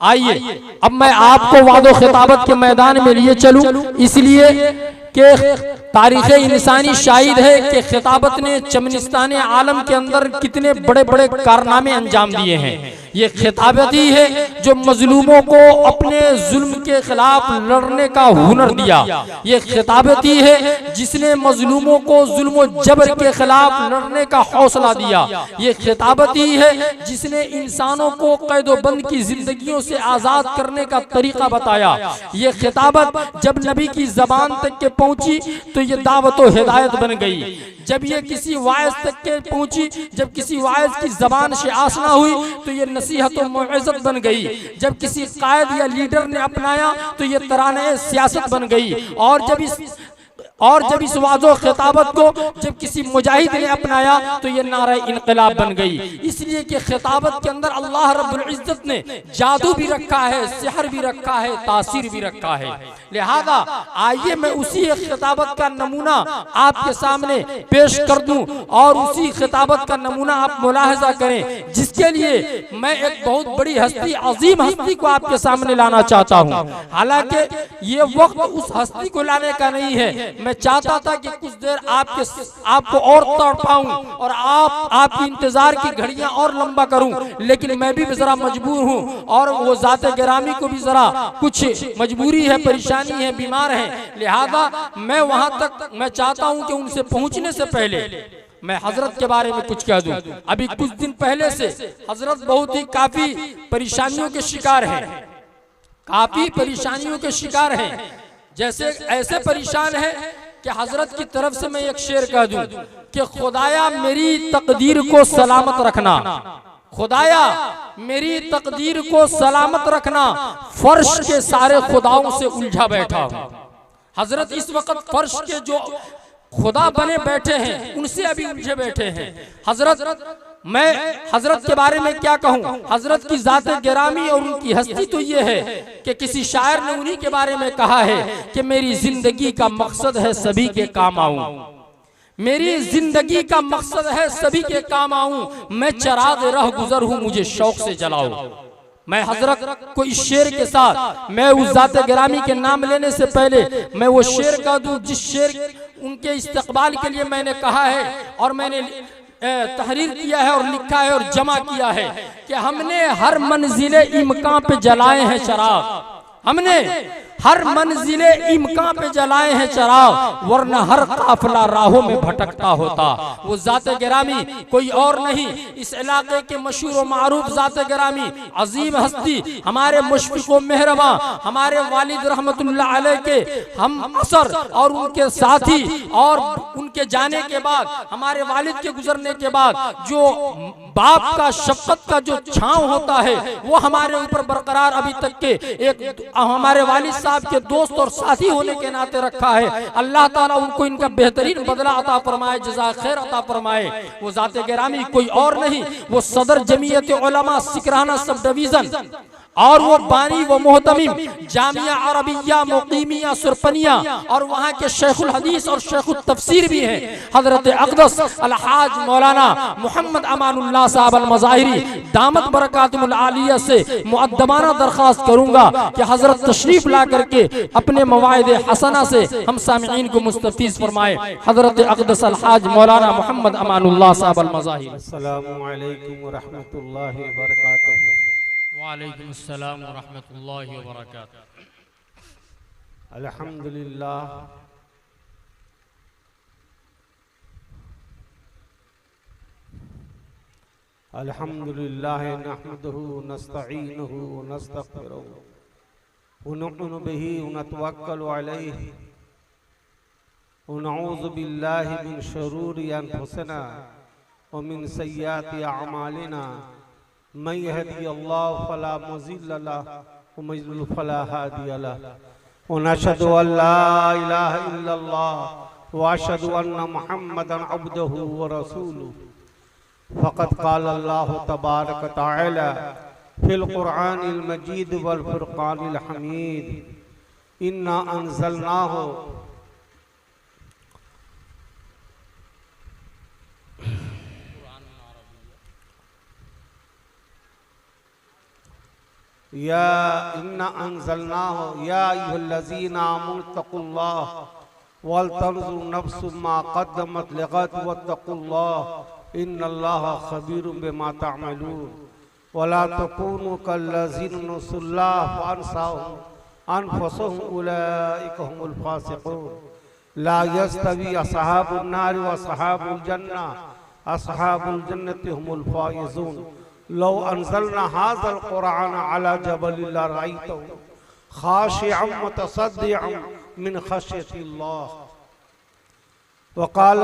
आइए अब मैं आपको वादो खिताबत के मैदान में लिए चलूं, इसलिए कि तारीख़ इंसानी शाहिद है कि खिताबत ने चमनिस्तान आलम के अंदर कितने बड़े बड़े कारनामे अंजाम दिए हैं। ये खिताबत ही है जो मजलूमों को अपने जुल्म के खिलाफ लड़ने का हुनर दिया। ये खिताबत ही है जिसने मजलूमों को जुल्म जबर के खिलाफ लड़ने का हौसला दिया। ये खिताबत ही है जिसने इंसानों को कैदोबंद की जिंदगियों से आज़ाद करने का तरीका बताया। ये खिताबत जब नबी की जबान तक के पहुंची तो ये दावत व हिदायत बन गई। जब ये किसी वाइज तक के पहुंची, जब किसी वाइज की जबान से आशना हुई तो ये नसीहत व मौइज़त बन गई। जब किसी कायद या लीडर ने अपनाया तो ये तराने सियासत बन गई। और जब इस वाज़ो खिताबत को जब किसी मुजाहिद ने अपनाया तो ये नारा इनकलाब बन गई। इसलिए कि खिताबत के अंदर अल्लाह रब्बुल इज्जत ने जादू भी रखा है, सिहर भी रखा है, तासीर भी रखा है। लिहाजा आइए मैं उसी खिताबत का नमूना आपके सामने पेश कर दूं और उसी खिताबत का नमूना आप मुलाहजा करें, जिसके लिए मैं एक बहुत बड़ी हस्ती, अजीम हस्ती को आपके सामने लाना चाहता हूँ। हालांकि ये वक्त उस हस्ती को लाने का नहीं है। मैं चाहता था कि कुछ देर आपको और तड़पाऊं और आपकी इंतजार की घड़ियां और लंबा करूं, लेकिन मैं भी जरा मजबूर हूं और वो जाते गिरामी को भी जरा कुछ मजबूरी है, परेशानी है, बीमार है। लिहाजा मैं वहां तक मैं चाहता हूं कि उनसे पहुंचने से पहले मैं हजरत के बारे में कुछ कह दूं। अभी कुछ दिन पहले से हजरत बहुत ही काफी परेशानियों के शिकार है, काफी परेशानियों के शिकार हैं। जैसे ऐसे परेशान है कि हजरत की तरफ से मैं एक शेर कह दूं कि खुदाया मेरी तकदीर को सलामत रखना, खुदाया मेरी तकदीर को सलामत रखना, फर्श के सारे खुदाओं से उलझा बैठा हूं। हजरत इस वक्त फर्श के जो खुदा बने बैठे हैं उनसे अभी उलझे बैठे हैं। मैं हजरत के बारे में क्या कहूँ। हजरत की जात गिरामी और उनकी हस्ती तो ये है कि किसी शायर ने उन्हीं के बारे में कहा है कि मेरी जिंदगी का मकसद है सभी के काम आऊं, मेरी जिंदगी का मकसद है सभी के काम आऊं, मैं चराग रह गुजर हूं मुझे शौक से जलाओ। मैं हजरत को इस शेर के साथ मैं उस जात गिरामी के नाम लेने से पहले मैं वो शेर कह दूं जिस शेर उनके इस्तकबाल के लिए मैंने कहा है और मैंने तहरीर किया है और लिखा है और जमा किया है कि हमने हर मंजिले इमकां पे जलाए हैं चराग, हमने हर मंजिले इमकां पे जलाए हैं चराग, वरना हर काफिला राहों में भटकता होता। वो जाते गिरामी कोई और नहीं, इस इलाके के मशहूर व मारूफ जाते गिरामी अजीम हस्ती हमारे मुशफिक व मेहरबां हमारे वालिद रहमतुल्लाह अलैह के हम असर और उनके साथी और उनके जाने के बाद हमारे वालिद के गुजरने के बाद जो बाप का शफकत का जो छांव होता है वो हमारे ऊपर बरकरार अभी तक के एक हमारे वालिद साहब के दोस्त और साथी होने के नाते रखा है। अल्लाह ताला उनको इनका बेहतरीन बदला अता फरमाए, जज़ा खैर अता फरमाए। वो जाते गिरामी कोई और नहीं, वो सदर जमीयत उलमा सिकराना सब डिवीजन और वो बानी वो मोहतमिम जामिया अरबिया मुकीमिया सुरपनिया और वहाँ के शेखुल हदीस और शेखुल तफसीर भी हैं। हजरत अक़दस अलहाज मौलाना मोहम्मद अमानुल्लाह साहब अल मज़ाहिरी दामत बरकातुहुल आलिया से मुअद्दबाना दरख्वास्त करूँगा कि हजरत तशरीफ ला करके अपने मवाइद हसना से हम सामिईन को मुस्तफ़ीज़ फरमाए। हजरत अक़दस अलहाज मौलाना मोहम्मद अमानुल्लाह साहब अल मज़ाहिरी। अस्सलामु अलैकुम व रहमतुल्लाहि व बरकातुहू। वालेकुम अस्सलाम व रहमतुल्लाहि व बरकातुहू। अल्हम्दुलिल्लाह अल्हम्दुलिल्लाह नहमदुहु नस्तईनुहु व नस्तगफिरुहु व नु'मिनु बिही व नतवक्कलु अलैहि व नऊज़ु बिल्लाहि मिन शुरूरि अनफुसिना व मिन सय्यिआति अअमालिना मन यहदियल्लाहु फला मुज़िल्ल लहु व मन युद्लिल फला हादिय लहु व नशहदु अल्ला इलाहा इल्लल्लाह व अशहदु अन्ना मुहम्मदन अब्दुहु व रसूलुहु। फ़क़द क़ाल अल्लाहु तबारक व तआला फ़िल क़ुरआनिल मजीद वल फ़ुरक़ानिल हमीद इन्ना अंज़लनाहु या इन्ना अंज़लनाहु या अय्युहल्लज़ीना आमनु तक़ुल्लाह वल तंज़ुर नफ्सुम मा क़द्दमत लिग़द वत्तक़ुल्लाह इन्नल्लाहा ख़बीरुम बिमा तअमलून वला तकूनु कल्लज़ीना नसुल्लाह फ़अनसाहुम अनफुसहुम उलाइका हुमुल फ़ासिक़ून ला यस्तवी अस्हाबुन नार व अस्हाबुल जन्नह अस्हाबुल जन्नति हुमुल फ़ाइज़ून लौ अंज़लना हाज़ल क़ुरआन अला जबलिन लरअयतहु ख़ाशिअन मुतसद्दिअन मिन ख़श्यतिल्लाह वक़ाल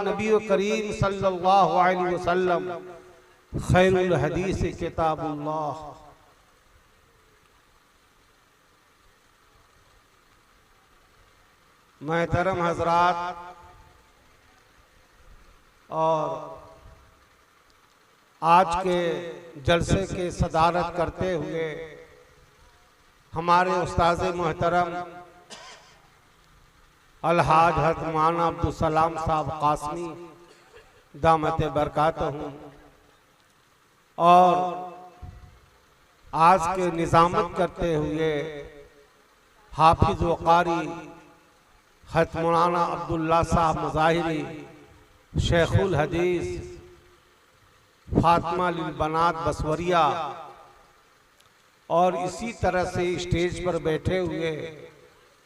नबी करीम सल्लल्लाहु अलैहि वसल्लम खैरुल हदीस किताबुल्लाह। मोहतरम हजरात और आज के जलसे के सदारत करते हुए हमारे उस्ताद मोहतरम अलहाज हज़रत मौलाना अब्दुल सलाम साहब कासमी दामत बरकातहू और आज के निज़ामत करते हुए हाफिज व कारी हज़रत मौलाना अब्दुल्ला साहब मुज़ाहिरी शेखुल हदीस फातिमा लिल बनात बसवरिया और इसी तरह से स्टेज पर बैठे हुए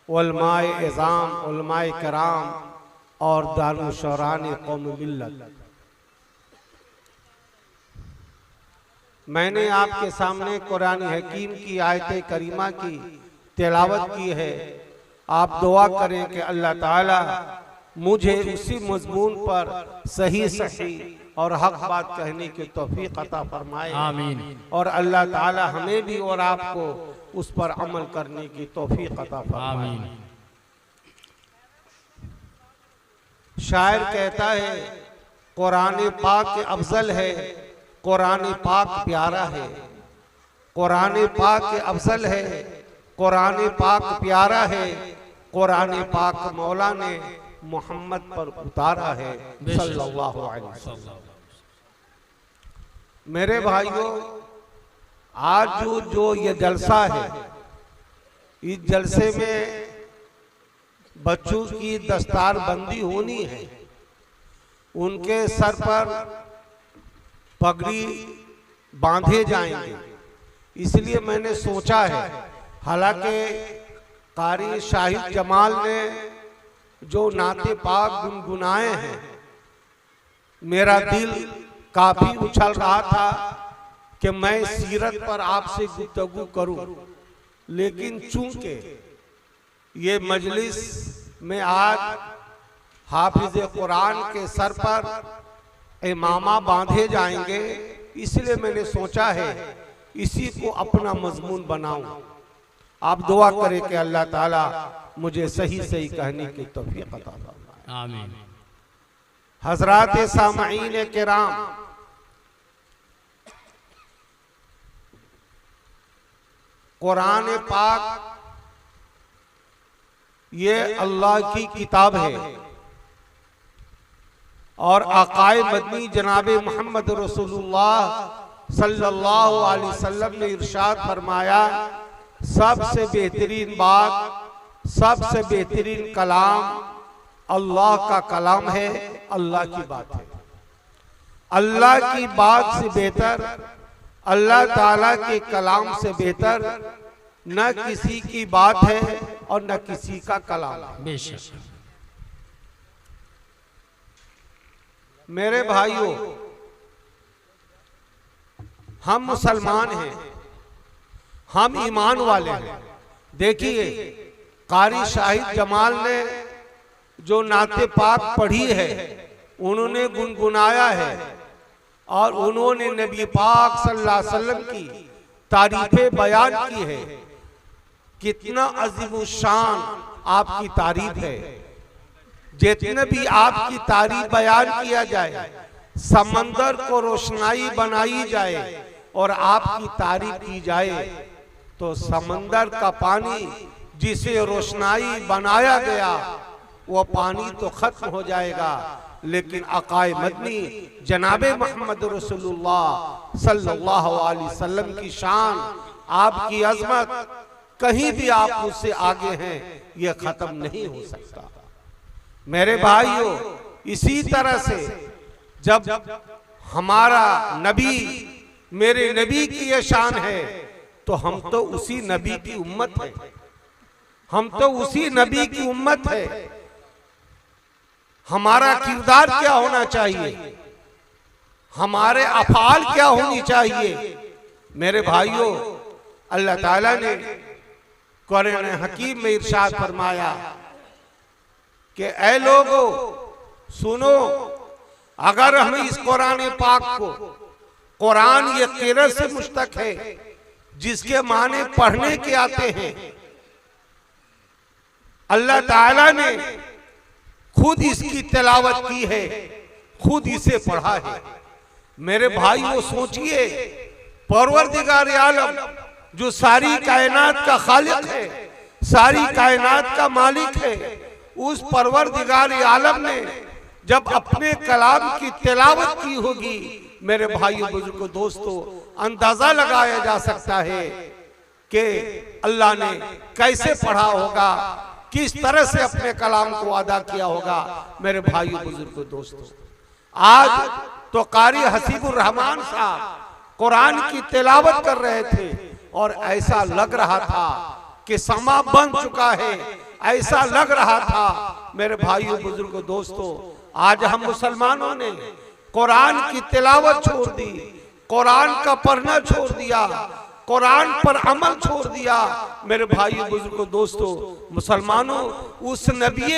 उलमाए इज़ाम उलमाए कराम और दारुशौरान कौम मिल्लत, मैंने आपके सामने कुरान हकीम की आयत करीमा की तिलावत की है। आप दुआ करें कि अल्लाह ताला मुझे उसी मज़मून पर सही सही और हक बात कहने की तौफीक अता फरमाए, आमीन। और अल्लाह ताला हमें भी और आपको उस पर अमल करने की तौफीक अता फरमाए, आमीन। शायर कहता है कुरान पाक अफजल है, कुरान पाक प्यारा है, कुरान पाक अफजल है, कुरान पाक प्यारा है, कुरान पाक मौला ने मोहम्मद पर उतारा है सल्लल्लाहु अलैहि वसल्लम। मेरे भाइयों, आज जो ये जलसा है, इस जलसे में बच्चों की दस्तारबंदी होनी है, उनके सर पर पगड़ी बांधे जाएंगे। इसलिए मैंने सोचा है, हालांकि कारी शाहिद जमाल ने जो नाते पाक गुनगुनाए हैं, मेरा दिल काफी उछल रहा था कि मैं सीरत पर आपसे गुफ्तगू करूं, लेकिन चूंकि ये मजलिस में आज हाफिज कुरान के सर पर इमामा बांधे जाएंगे, इसलिए मैंने सोचा है इसी को अपना मजमून बनाऊं। आप दुआ करें कि अल्लाह ताला मुझे सही सही कहने की तौफीक अता फरमाए, आमीन। हजरात सामईन किराम, कुरान पाक ये अल्लाह की किताब है और आकाए मदनी जनाबे मोहम्मद रसूलुल्लाह सल्लल्लाहु अलैहि वसल्लम ने इरशाद फरमाया, सबसे बेहतरीन बात, सबसे बेहतरीन कलाम अल्लाह का कलाम है, अल्लाह की बात है। अल्लाह की बात से बेहतर, अल्लाह ताला के कलाम से बेहतर न किसी की बात है और न किसी का कलाम है। बेशक मेरे भाइयों, हम मुसलमान हैं, हम ईमान वाले हैं। देखिए, कारी शाहिद जमाल ने जो नाते पाक पढ़ी है, उन्होंने गुनगुनाया है और उन्होंने नबी पाक सल्लल्लाहु अलैहि वसल्लम की तारीफें बयान की है। कितना अजीमुशान आपकी तारीफ है। जितने भी आपकी तारीफ बयान किया जाए, समंदर को रोशनाई बनाई जाए और आपकी तारीफ की जाए, तो समंदर का पानी जिसे रोशनाई बनाया गया वो पानी तो खत्म हो जाएगा, लेकिन आकाए मदनी जनाबे मोहम्मद रसूलुल्लाह सल्लल्लाहु अलैहि वसल्लम की शान, आपकी अजमत, कहीं भी आप मुझसे आगे हैं, यह खत्म नहीं हो सकता। मेरे भाइयों, इसी तरह से जब हमारा नबी, मेरे नबी की यह शान है, तो हम तो उसी नबी की उम्मत है, हम तो उसी नबी की उम्मत है। हमारा किरदार क्या होना चाहिए, हमारे अफाल क्या होनी चाहिए। मेरे भाइयों, अल्लाह ताला ने कुरान हकीम में इरशाद फरमाया कि ऐ लोगों सुनो, अगर हम इस कुरान पाक को, कुरान ये किरत से मुश्तक है जिसके माने पढ़ने के आते हैं, अल्लाह ताला ने खुद इसकी तिलावत की है, खुद इसे पढ़ा है। मेरे भाइयों सोचिए, परवरदिगार आलम जो सारी कायनात का खालिक है, सारी कायनात का मालिक है, उस परवरदिगार आलम ने जब अपने कलाम की तिलावत की होगी, मेरे भाइयों बुजुर्गों दोस्तों, अंदाजा लगाया जा सकता है कि अल्लाह ने कैसे पढ़ा होगा, किस तरह से अपने कलाम को अदा किया होगा। मेरे भाइयों बुजुर्गों दोस्तों, आज तो कारी हसीबुर रहमान साहब कुरान की तिलावत कर रहे थे और ऐसा लग रहा था कि समा बन चुका है, ऐसा लग रहा था। मेरे भाइयों बुजुर्गों दोस्तों, आज हम मुसलमानों ने कुरान की तिलावत छोड़ दी, कुरान का पढ़ना छोड़ दिया, कुरान पर अमल छोड़ दिया। मेरे भाइयों बुजुर्गों दोस्तों, मुसलमानों उस नबी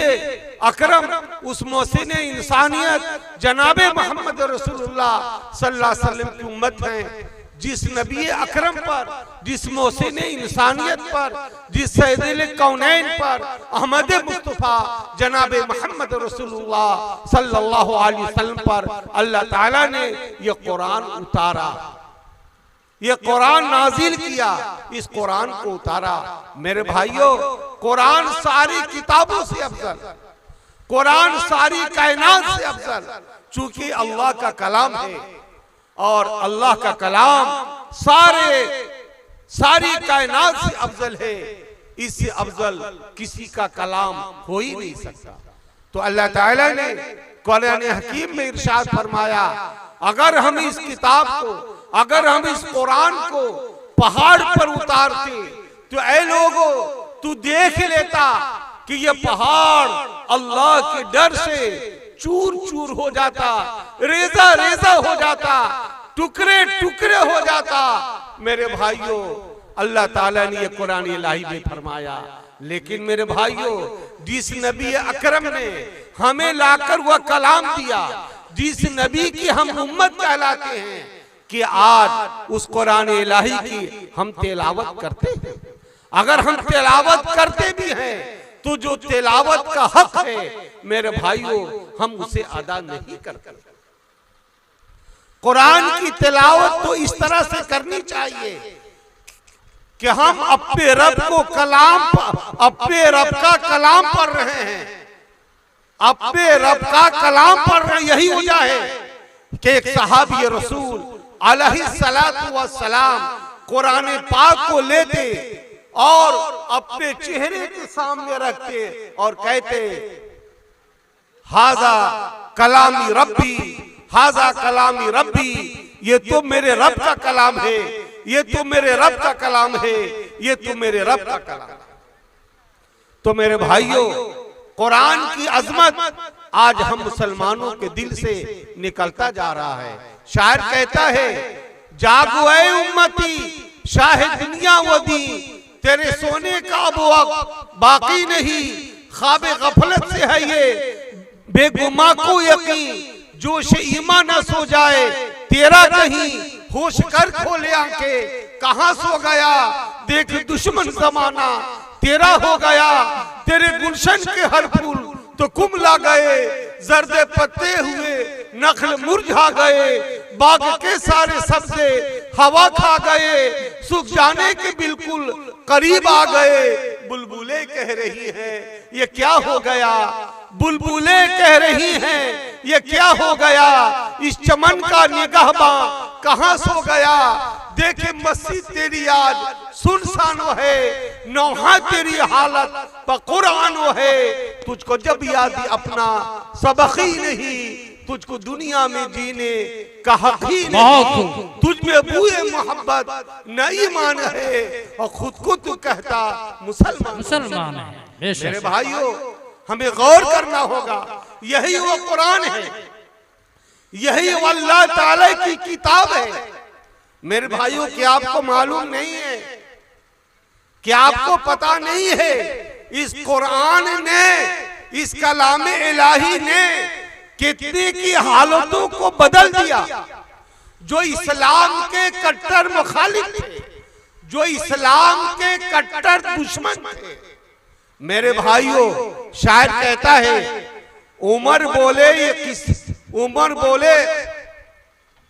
अकरम, उस मोहसिन इंसानियत जनाबे मोहम्मद रसूलुल्लाह सल्लल्लाहु अलैहि वसल्लम की उम्मत है, जिस नबी अकरम पर, जिस मोहसिन इंसानियत पर, जिस सैयदुल कौनैन पर, अहमद मुस्तफा जनाबे मोहम्मद रसूलुल्लाह सल्लल्लाहु अलैहि वसल्लम पर अल्लाह ताला ने यह कुरान उतारा, ये कुरान नाजिल किया, इस कुरान को उतारा। मेरे भाइयों, कुरान सारी किताबों से अफजल, कुरान सारी कायनात से अफजल, चूंकि अल्लाह का कलाम है और अल्लाह का कलाम सारी कायनात से अफजल है, इससे अफजल किसी का कलाम हो ही नहीं सकता। तो अल्लाह ताला ने कुरान हकीम में इरशाद फरमाया, अगर हम इस किताब को, अगर हम इस कुरान को पहाड़ पर उतारते तो ऐ लोगों तू देख लेता कि ये पहाड़ अल्लाह के डर से चूर चूर हो जाता, रेजा रेजा हो जाता, टुकड़े टुकड़े हो जाता। मेरे भाइयों, अल्लाह ताला ने ये कुरान इलाही में फरमाया। लेकिन मेरे भाइयों, जिस नबी अकरम ने हमें लाकर वह कलाम दिया, जिस नबी की हम उम्मत कहलाते हैं, कि आज उस कुरान इलाही की हम तिलावत करते हैं। अगर हम तिलावत करते भी हैं तो जो तिलावत का हक है मेरे भाइयों, हम उसे अदा नहीं करते। कुरान की तिलावत तो इस तरह से करनी चाहिए कि हम अपने रब को कलाम, अपने रब का कलाम पढ़ रहे हैं, अपने रब का कलाम पढ़ रहे हैं। यही वजह है कि एक सहाबी रसूल अलैहिस्सलातु वस्सलाम कुरान पाक को लेते और अपने चेहरे के सामने रखते और कहते, हाजा कलामी रब्बी, हाजा कलामी रब्बी, ये तो मेरे रब का कलाम है, ये तो मेरे रब का कलाम है, ये तो मेरे रब का कलाम है। तो मेरे भाइयों, कुरान की अजमत आज हम मुसलमानों के दिल से निकलता जा रहा है। शायर कहता है, जागो ऐ उम्मती शाह दुनिया वो दी, तेरे सोने का अब वक्त बाकी नहीं, ख्वाबे गफलत से है ये बेगुमा को यकीन, जोश ईमान न सो जाए तेरा कहीं, होश कर खोले आंखें कहां सो गया, देख दुश्मन जमाना तेरा हो गया, तेरे गुलशन के हर फूल तो कुमला गए, जर्दे पत्ते हुए नखल मुरझा गए, बाग के सारे सब्जे हवा खा गए, सूख जाने के बिल्कुल करीब आ गए, बुलबुलें कह रही हैं ये क्या हो गया, बुलबुलें कह रही हैं ये क्या हो गया, इस चमन का निगाहबां कहां सो गया। देखे मस्जिद तेरी याद सुनसान है, नौहा तेरी हालत बकुरान है। तुझको जब याद अपना सबक ही नहीं, तुझको दुनिया में जीने का हक ही नहीं। तुझ में बूए मोहब्बत न ईमान है और खुद को तू कहता मुसलमान है। मेरे भाइयों, हमें गौर करना होगा। यही वो कुरान है, यही अल्लाह ताला की किताब है। मेरे भाइयों, क्या आपको मालूम नहीं है, क्या आपको पता नहीं है, इस कुरान ने, इस कलाम इलाही ने कितने की हालतों को बदल दिया। जो इस्लाम के कट्टर मुखालिफ थे, जो इस्लाम के कट्टर दुश्मन थे। मेरे भाइयों, शायर कहता है, उमर बोले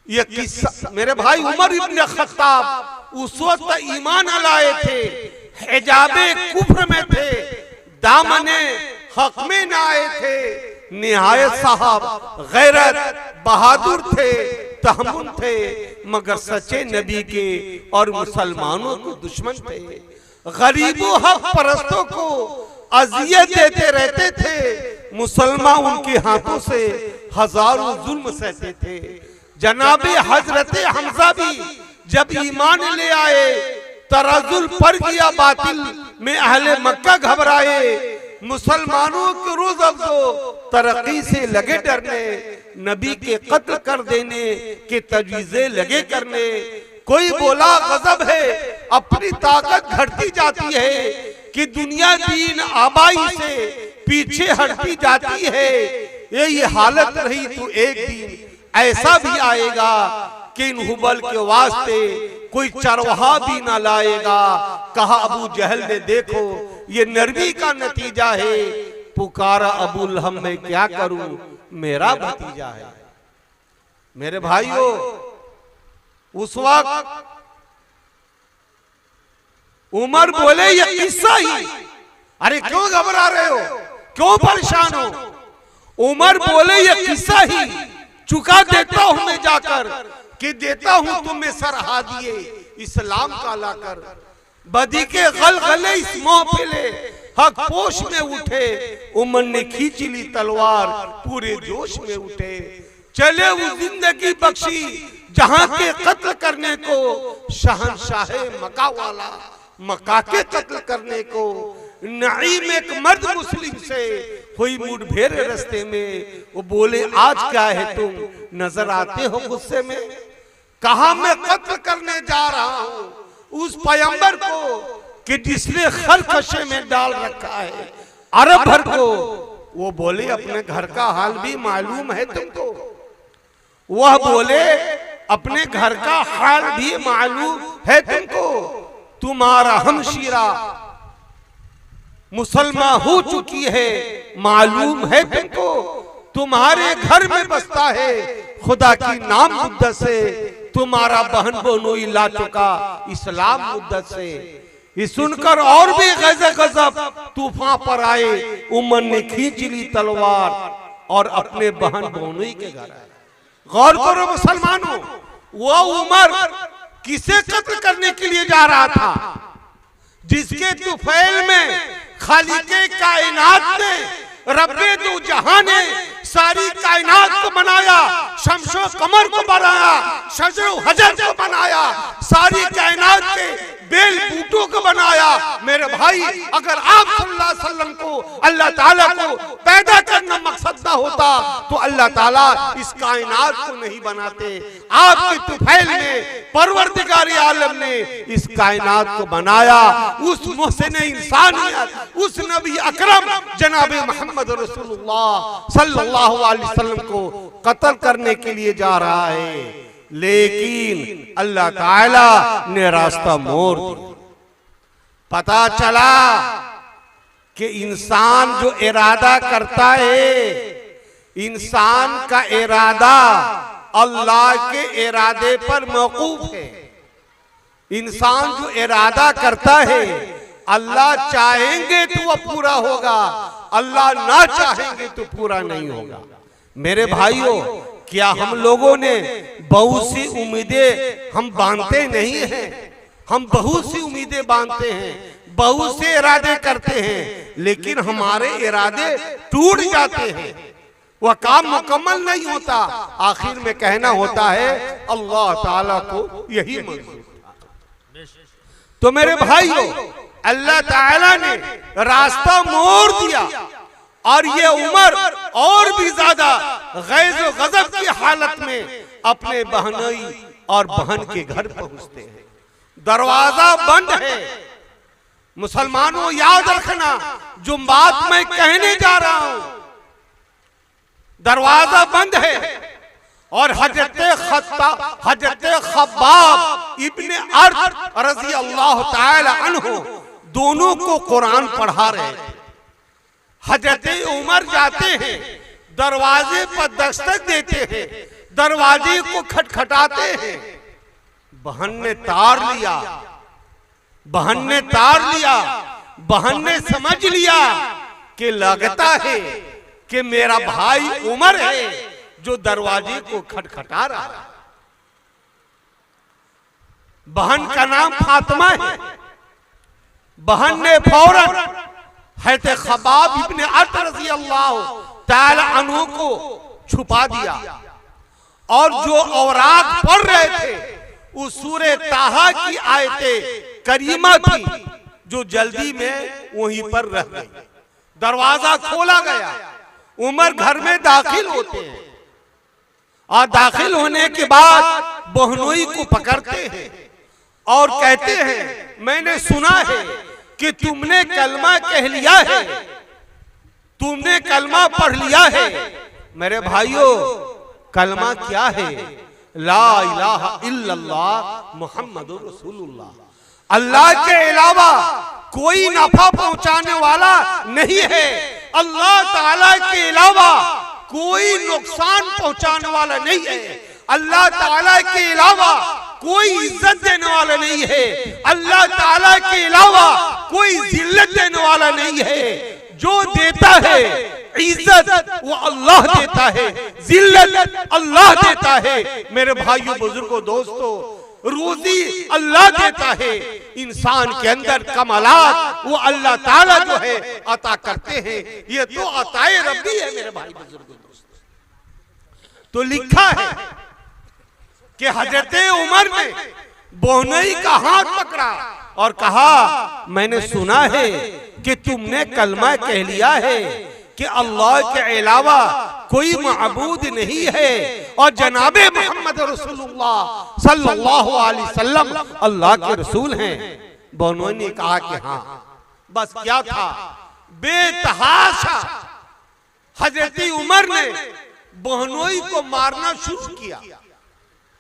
ये किस्सा। मेरे भाई, उमर इब्न खत्ताब उस वक्त ईमान लाए थे, हिजाबे कुफ्र में थे, दामने हक में न आए थे। निहायत साहब गैरत बहादुर थे, तहम्मुल थे, मगर सच्चे नबी के और मुसलमानों को दुश्मन थे। गरीबों हक परस्तों को अजियत देते रहते थे, मुसलमान उनके हाथों से हजारों जुल्म सहते थे। जनाबे हजरत हमजा भी जब ईमान ले आए, तराजुल पर गया बातिल में अहले मक्का घबराए। मुसलमानों के रोज अफजो तरक्की से लगे डरने, नबी के कत्ल कर देने के तजवीज़े लगे करने। कोई बोला गजब है, अपनी ताकत घटती जाती है कि दुनिया दीन आबाई से पीछे हटती जाती है। ये हालत रही तो एक दिन ऐसा भी आएगा कि इन हुबल के वास्ते कोई चरवाहा भी ना लाएगा। कहा अबू जहल ने, देखो ये नरमी का नतीजा है। पुकारा अबू लहब, मैं क्या करूं, मेरा भतीजा है। मेरे भाइयों, उस वक्त उमर बोले ये किस्सा ही, अरे क्यों घबरा रहे हो, क्यों परेशान हो। उमर बोले ये किस्सा ही चुका देता हूं मैं जाकर, कि देता हूं तुम्हें सरहा दिए इस्लाम का लाकर। बदी के गलगले इस मोहफिले हक पोश में उठे, उमर ने खींच ली तलवार, पूरे जोश में उठे। चले वो जिंदगी बख्शी जहां के कत्ल करने को, शहंशाह मक्का वाला मक्का के कत्ल करने को। नईम एक मर्द मुस्लिम से हुई मुठभेड़ रास्ते में। वो बोले, आज क्या है तुम नजर आते हो गुस्से में। कहा, मैं कत्ल करने जा रहा हूं उस पैगंबर को कि जिसने खरकशे में डाल रखा है अरब भर को। वो बोले, अपने घर का हाल भी मालूम है तुमको। वह बोले, अपने घर का हाल भी मालूम है तुमको। तुम्हारा हमशीरा मुसलमान हो चुकी है, मालूम है तुमको। तुम्हारे घर में बसता है खुदा की नाम मुद्दत से। तुम्हारा बहन बोनोई ला चुका इस्लाम मुद्दत से। ये सुनकर और भी गजब तूफान पर आए। उमर ने खींच ली तलवार और अपने बहन बोनोई के घर आए। गौर करो मुसलमानों, वो उमर किसे कत्ल करने के लिए जा रहा था, जिसके तुफैल में खालिके कायनात ने, रब्बे दो जहां ने सारी कायनात को बनाया, शमशो कमर को बनाया, शजरो हजर को बनाया, सारी कायनात के बेल बूटों को बनाया। मेरे भाई, अगर आप सल्लल्लाहु अलैहि वसल्लम को, अल्लाह ताला को पैदा करना मकसद ना होता तो अल्लाह ताला इस कायनात को नहीं बनाते। आपके तुफैल में परवरदिगार आलम ने इस कायनात को बनाया। उस मोहसिन इंसानियत, उस नबी अकरम जनाब मोहम्मद रसूलुल्लाह सल्लल्लाहु अलैहि वसल्लम को कत्ल करने के लिए जा रहा है, लेकिन अल्लाह ताला ने रास्ता मोड़ दिया। पता चला कि इंसान जो इरादा करता है, इंसान का इरादा अल्लाह के इरादे पर मौकूफ है। इंसान जो इरादा करता है, अल्लाह चाहेंगे तो वह पूरा होगा, अल्लाह ना चाहेंगे तो पूरा नहीं होगा। मेरे भाइयों, क्या हम लोगों ने बहुत सी उम्मीदें हम बांधते नहीं हैं? हम बहुत सी उम्मीदें बांधते हैं, बहुत से इरादे करते हैं, लेकिन हमारे इरादे टूट जाते हैं, वह काम मुकम्मल नहीं होता। आखिर में कहना होता है अल्लाह ताला को यही मंजूर था। तो मेरे भाइयों, अल्लाह ताला ने रास्ता मोड़ दिया और ये उमर और भी ज्यादा गैज़ व गज़ब की हालत में अपने बहनोई और बहन के घर पहुंचते हैं। दरवाजा बंद है। मुसलमानों, याद रखना जो बात मैं कहने जा रहा हूं, दरवाजा बंद है और हजरत खब्बाब इब्ने अर्त रज़ी अल्लाह ताला अन्हु दोनों को कुरान पढ़ा रहे थे। हजरत उमर जाते हैं, दरवाजे पर दस्तक देते हैं, दरवाजे को खटखटाते हैं। बहन ने तार लिया, बहन ने तार लिया। बहन ने समझ लिया कि लगता है कि मेरा भाई उमर है जो दरवाजे को खटखटा रहा है। बहन का नाम फातिमा है। बहन ने फौरन हज़रत खब्बाब इब्ने अर्त रज़ी अल्लाह ताला अन्हु को छुपा दिया और जो औरात पढ़ रहे थे उस सूरे ताहा की आयतें करीमा थी जो जल्दी में वहीं पर रह गई। दरवाजा खोला गया। उमर घर में दाखिल होते हैं और दाखिल होने के बाद बहनोई को पकड़ते हैं और कहते हैं, मैंने सुना है कि तुमने कलमा कह लिया है, तुमने कलमा पढ़ लिया है। मेरे भाइयों, कलमा क्या है? ला इलाहा इल्लल्लाह मुहम्मदुर रसूलुल्लाह। अल्लाह के अलावा कोई नफा पहुंचाने वाला नहीं है, अल्लाह ताला के अलावा कोई नुकसान पहुंचाने वाला नहीं है, अल्लाह ताला के अलावा कोई इज्जत देने वाला नहीं है, अल्लाह ताला के अलावा कोई जिल्लत देने वाला नहीं है। जो देता है इज्जत वो अल्लाह देता है, जिल्लत अल्लाह देता है। मेरे भाइयों, बुजुर्गों, दोस्तों, रोजी अल्लाह देता है, इंसान के अंदर कमालात वो अल्लाह ताला जो है अता करते हैं। ये तो अताए रब्बी है। मेरे भाई, बुजुर्गों, दोस्तों, तो लिखा है कि हजरत उमर ने बहनोई का हाथ पकड़ा और कहा, मैंने सुना है कि तुमने कलमा कह लिया है कि अल्लाह के अलावा कोई माबूद नहीं है और जनाबे मोहम्मद रसूलुल्लाह सल्लल्लाहु अलैहि वसल्लम अल्लाह के रसूल हैं। बहनोई ने कहा कि हाँ। बस क्या था, बेतहाशा हजरत उमर ने बहनोई को मारना शुरू किया,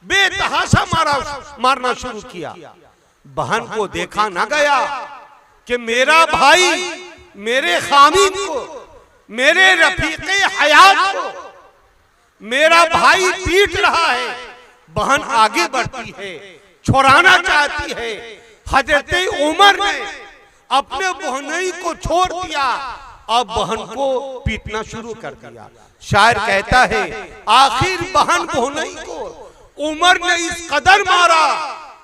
बेतहाशा मारना शुरू किया। बहन को देखा ना गया कि मेरा भाई मेरे खामिद को, मेरे रफीके हयात को मेरा भाई पीट रहा है। बहन आगे बढ़ती है, छुड़ाना चाहती है। हजरत उमर ने अपने बहनोई को छोड़ दिया और बहन को पीटना शुरू कर दिया। शायर कहता है, आखिर बहन बहनोई को उमर ने इस कदर मारा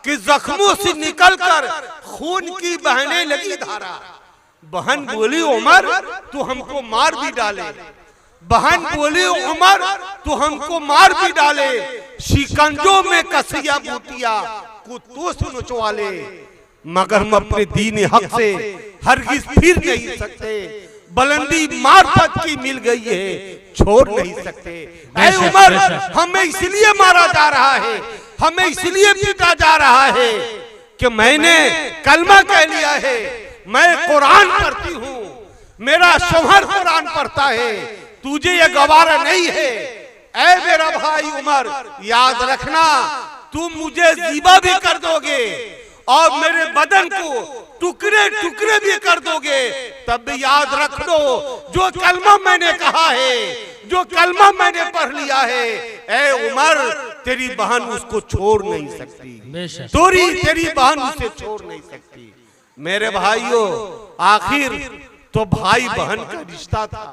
कि जख्मों से निकलकर खून की बहने लगी धारा। बहन बोली, उमर तू हमको मार भी डाले। बहन बोली, उमर तू हमको मार भी डाले। शिकंजों में कसिया बूटिया कुत्तों से नचवा ले, मगर हम अपने दीन हक से हरगिज फिर नहीं सकते। बुलंदी मार्फत की मिल गई है, छोड़ नहीं सकते। ऐ उमर, हमें इसलिए मारा जा रहा है, हमें इसलिए पीटा जा रहा है कि मैंने कलमा कह लिया है, मैं कुरान पढ़ती हूँ, मेरा शौहर कुरान पढ़ता है, तुझे ये गवारा नहीं है। ऐ मेरा भाई उमर, याद रखना, तुम मुझे ज़िबा भी कर दोगे और मेरे बदन को टुकड़े टुकड़े भी कर दोगे, तब भी याद रख लो जो कलमा मैंने कहा है, जो कलमा मैंने पढ़ लिया है, ऐ उमर तेरी बहन उसको छोड़ नहीं सकती, तेरी बहन उसे छोड़ नहीं सकती। मेरे भाइयों, आखिर तो भाई बहन का रिश्ता था।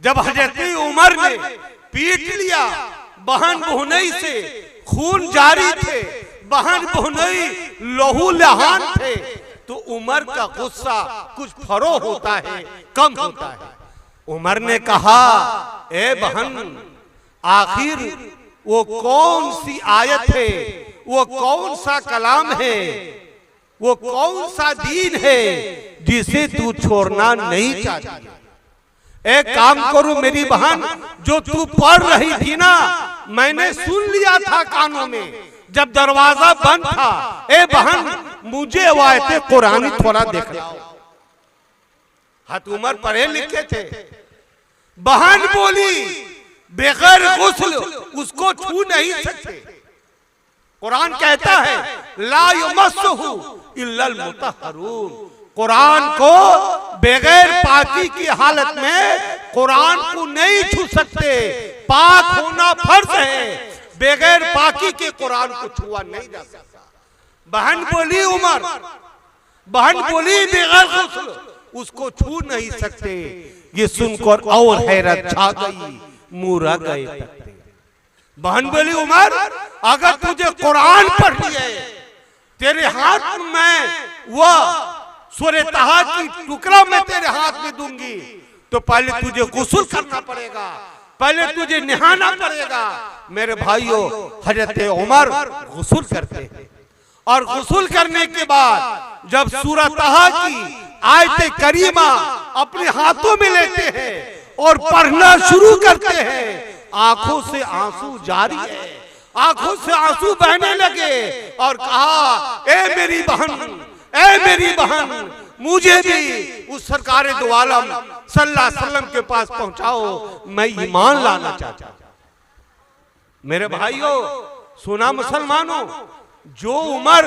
जब हजरत उमर ने पीट लिया, बहन बहुनई से खून जारी थे, बहन बहुनई लहू लहान थे, तो उमर का गुस्सा कुछ फरो होता है, कम होता है। उमर ने कहा, ए बहन, आखिर वो कौन सी आयत है, वो कौन सा कलाम है, वो कौन सा दीन है जिसे तू छोड़ना नहीं चाहती? एक काम करो मेरी बहन, जो तू पढ़ रही थी ना, मैंने सुन लिया था कानों में जब दरवाजा बंद था। ए बहन, मुझे वो आयते कुरानी थोड़ा दिखाओ। हत उमर पढ़े लिखे थे। बहन बोली, बगैर गुस्ल उसको छू नहीं सकते। कुरान कहता है ला युमस्सुहु इल्लल मुतहहरून। कुरान को बगैर पाकी की हालत में कुरान को नहीं छू सकते। पाक होना फर्ज है, बगैर पाकी के कुरान को छुआ नहीं जा सकता। बहन बोली उमर, बहन बोली बगैर गुस्ल उसको छू नहीं सकते। ये सुनकर और हैरत छा गई, मुंह रह गए तकते। बहन बोली उमर, अगर तुझे कुरान पढ़ लिया, तेरे हाथ में वह सूरह तहा की टुकड़ा मैं तेरे हाथ में दूंगी, तो पहले तुझे गुस्ल करना पड़ेगा, पहले तुझे नहाना पड़ेगा। मेरे भाइयों, हजरत उमर गुस्ल करते हैं और गुस्ल करने के बाद जब सूरह तहा की आयत करीमा अपने हाथों में लेते हैं और पढ़ना शुरू करते हैं, आंखों से आंसू जारी है, आंखों से आंसू बहने लगे और कहा, ए मेरी बहन, ए मेरी बहन, मुझे भी उस सरकारे दो आलम सल्लल्लाहु अलैहि वसल्लम के पास पहुंचाओ, मैं ईमान लाना चाहता हूं। मेरे भाइयों, सुना मुसलमानों, जो उमर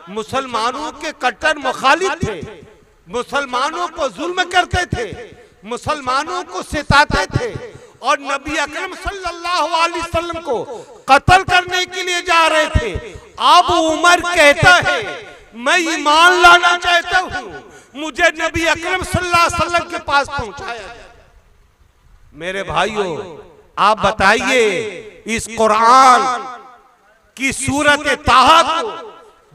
मुसलमानों के कट्टर मुखालिफ थे, मुसलमानों को जुल्म करते थे, मुसलमानों को सिताते थे और नबी अकरम सल्लल्लाहु अलैहि वसल्लम को कत्ल करने के लिए जा रहे थे। अब उमर कहता है, मैं ईमान लाना चाहता हूं, मुझे नबी अकरम सल्लल्लाहु अलैहि वसल्लम के पास पहुंचाया जाए। मेरे भाइयों, आप बताइए, इस कुरान की सूरत ताहा को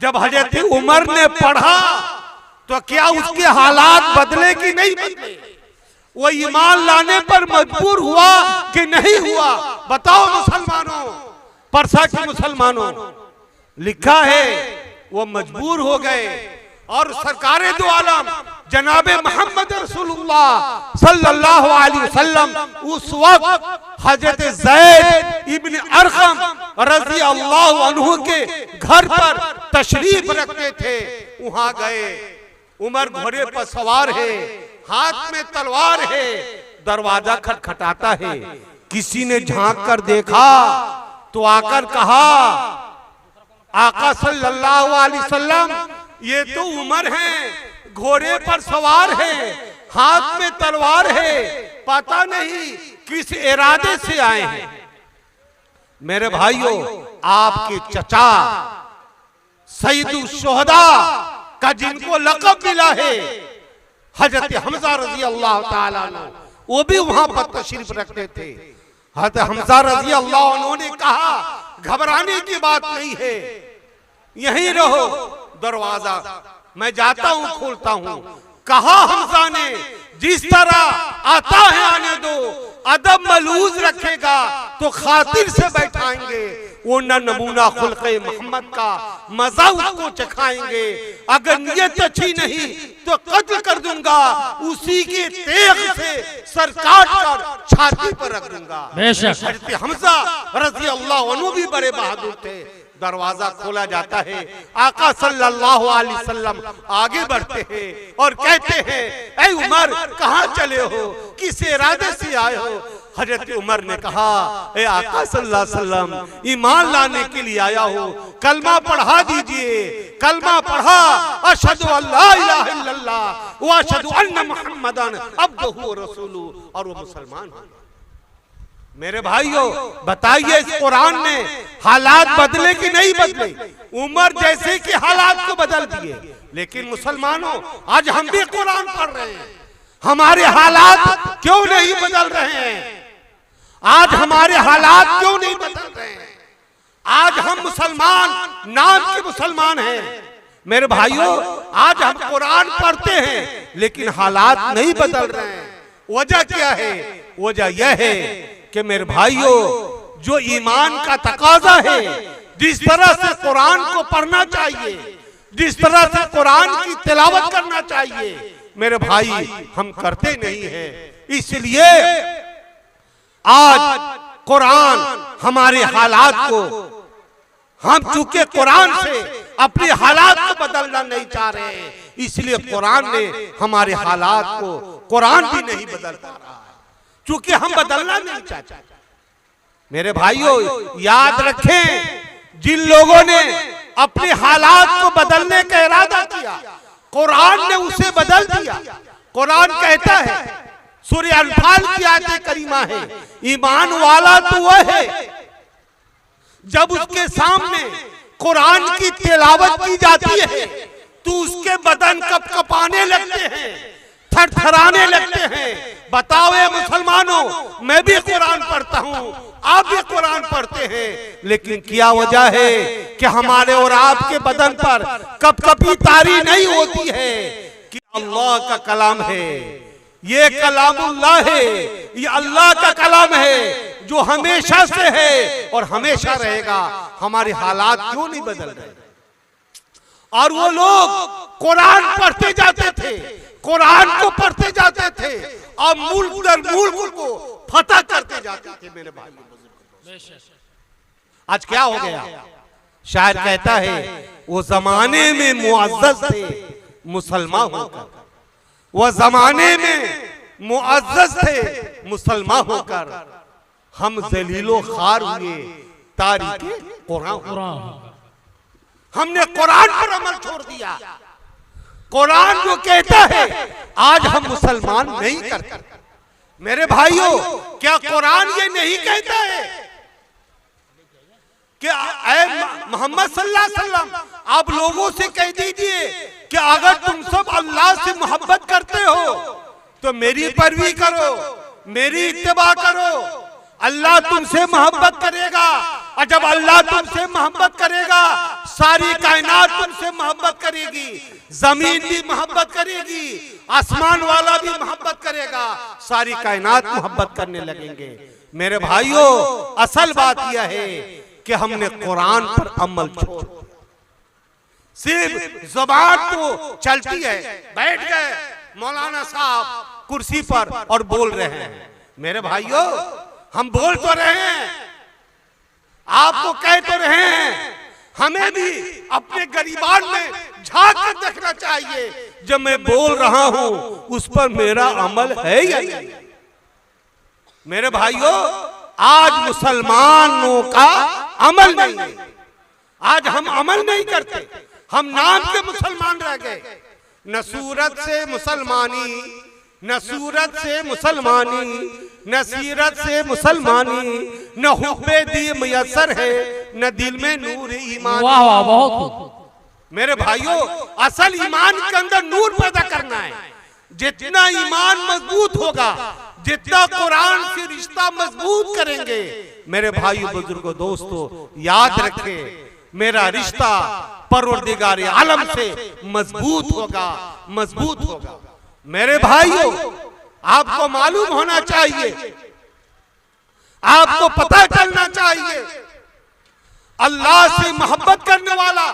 जब हजरत उमर ने पढ़ा तो क्या उसके हालात बदले कि नहीं बदले? वो ईमान लाने पर मजबूर हुआ कि नहीं हुआ? बताओ मुसलमानों, परसा के मुसलमानों। लिखा है वो मजबूर हो गए और सरकारे दो आलम जनाबे मोहम्मद रसूलुल्लाह सल्लल्लाहु अलैहि वसल्लम उस वक्त हजरत ज़ैद इब्न अरकम रज़ी अल्लाहु अन्हु के घर पर तशरीफ रखते थे। वहां गए, उमर घोड़े पर सवार है, हाथ में तलवार है, दरवाजा खटखटाता है। किसी ने झांक कर देखा तो आकर कहा, आका सल्लल्लाहु अलैहि वसल्लम, ये तो उमर हैं, घोड़े पर सवार हैं, हाथ में तलवार है, पता नहीं किस इरादे से आए हैं। मेरे भाइयों, आपके चचा सैयदुश शुहदा का जिनको लक़ब मिला है हजरत हमजा रजी अल्लाह ताला अन्हु, वो भी वहां पर तशरीफ रखते थे। हजरत हमजा रजी अल्लाह अन्हु ने कहा, घबराने की बात नहीं है, यहीं रहो, दरवाजा मैं जाता हूं, खोलता हूं। कहा हमजा ने, जिस तरह आता है आने दो, अदब मलूज रखेगा तो खातिर से बैठाएंगे, वो न नमूना खुल्क़े मोहम्मद का मजा उसको चखाएंगे। अगर नियत अच्छी नहीं तो कत्ल कर दूंगा, उसी के तेग से सर काट कर छाती पर रख दूंगा। हज़रत हमजा रज़ी अल्लाह अन्हु भी बड़े बहादुर थे। दरवाजा खोला जाता है, आका सल्लल्लाहु अलैहि वसल्लम आगे बढ़ते हैं और कहते हैं, ऐ उमर, कहां चले हो, किस इरादे से आए हो? हजरत उमर ने कहा, ए आका सल्लल्लाहु अलैहि वसल्लम, ईमान लाने के लिए आया हो, कलमा पढ़ा दीजिए। कलमा पढ़ा, अशहदु अल्ला इलाहा इल्लल्लाह व अशहदु अन्ना मुहम्मदन अब्दुहु व रसूलुहु, और वो मुसलमान हो। मेरे भाइयों, बताइए, इस कुरान ने हालात बदले कि नहीं बदले? उमर जैसे कि हालात को बदल दिए, लेकिन मुसलमानों, आज हम भी कुरान पढ़ रहे हैं, हमारे हालात क्यों नहीं बदल रहे हैं? आज हमारे हालात क्यों नहीं बदल रहे हैं? आज हम मुसलमान, नाम के मुसलमान हैं मेरे भाइयों। आज हम कुरान पढ़ते हैं लेकिन हालात नहीं बदल रहे हैं। वजह क्या है? वजह यह है कि मेरे भाइयों, जो ईमान का तकाजा है, जिस तरह से कुरान को पढ़ना चाहिए, जिस तरह से कुरान की तिलावत करना चाहिए, मेरे भाई हम करते नहीं हैं। इसलिए आज कुरान हमारे हालात को, हम चूंकि कुरान से अपने हालात को बदलना नहीं चाह रहे हैं, इसलिए कुरान ने हमारे हालात को, कुरान भी नहीं बदल पा रहा है चूंकि हम बदलना नहीं चाहते। मेरे भाइयों याद रखें, जिन लोगों ने अपने हालात को बदलने का इरादा किया, कुरान ने उसे बदल दिया। कुरान कहता है, सूरह अनफाल की आयत करीमा है, ईमान वाला तो वह है जब उसके सामने कुरान की तिलावत की जाती है तो उसके बदन कपकपाने लगते हैं, थरथराने लगते हैं। बताओ ये मुसलमानों, मैं भी कुरान पढ़ता हूँ, आप भी कुरान पढ़ते हैं, लेकिन क्या वजह है कि हमारे और आपके बदन पर कपकपी तारी नहीं होती है कि अल्लाह का कलाम है, ये कलामुल्लाह है, ये अल्लाह का कलाम है जो हमेशा से है और हमेशा रहेगा। हमारे हालात क्यों नहीं बदल रहे? और वो लोग कुरान पढ़ते जाते थे, कुरान को पढ़ते जाते थे और मुल्क दर मुल्क को फतह करते जाते थे। मेरे भाई आज क्या हो गया? शायर कहता है, वो जमाने में मुअज़्ज़ज़ थे मुसलमान होकर, वो जमाने में मुअज़्ज़ज़ थे मुसलमान होकर, हम ज़लीलो ख़ार हुए तारीके कुरान। हमने कुरान पर अमल छोड़ दिया। कुरान जो कहता है आज हम मुसलमान नहीं करते। मेरे भाइयों, क्या कुरान ये नहीं कहता है कि मोहम्मद सल्लल्लाहु अलैहि वसल्लम, आप लोगों से कह दीजिए कि अगर तुम सब अल्लाह से मोहब्बत करते हो तो मेरी पैरवी करो, मेरी इत्तिबा करो, अल्लाह तुमसे मोहब्बत करेगा। और जब अल्लाह तुमसे मोहब्बत करेगा, सारी कायनात तुमसे मोहब्बत करेगी, जमीन भी मोहब्बत करेगी, आसमान वाला भी मोहब्बत करेगा, सारी कायनात मोहब्बत करने लगेंगे। मेरे भाइयों, असल बात यह है कि हमने कुरान पर अमल छोड़, सिर्फ जुबान तो चलती है, बैठ गए मौलाना साहब कुर्सी पर और बोल रहे हैं। मेरे भाइयों, हम बोल तो रहे हैं, आपको कह तो रहे हैं, हमें भी अपने गरीबान में झांक कर देखना चाहिए, जब मैं बोल रहा हूं उस पर मेरा अमल है या नहीं। मेरे भाइयों, आज मुसलमानों का अमल नहीं है। आज हम अमल नहीं करते, हम नाम के मुसलमान रह गए। न सूरत से मुसलमानी, न सूरत से मुसलमानी, न सीरत से मुसलमानी, न हुब्बे दी मयसर है, न दिल में नूर ईमान। वाह वाह, बहुत। मेरे भाइयों, असल ईमान के अंदर नूर पैदा करना है। जितना ईमान मजबूत होगा, जितना कुरान से रिश्ता मजबूत करेंगे, मेरे भाइयों बुजुर्गों दोस्तों, याद रखें, मेरा रिश्ता परवरदिगार आलम से मजबूत होगा, मजबूत होगा। मेरे भाइयों, आपको मालूम होना चाहिए, आपको पता चलना चाहिए, अल्लाह से मोहब्बत करने वाला,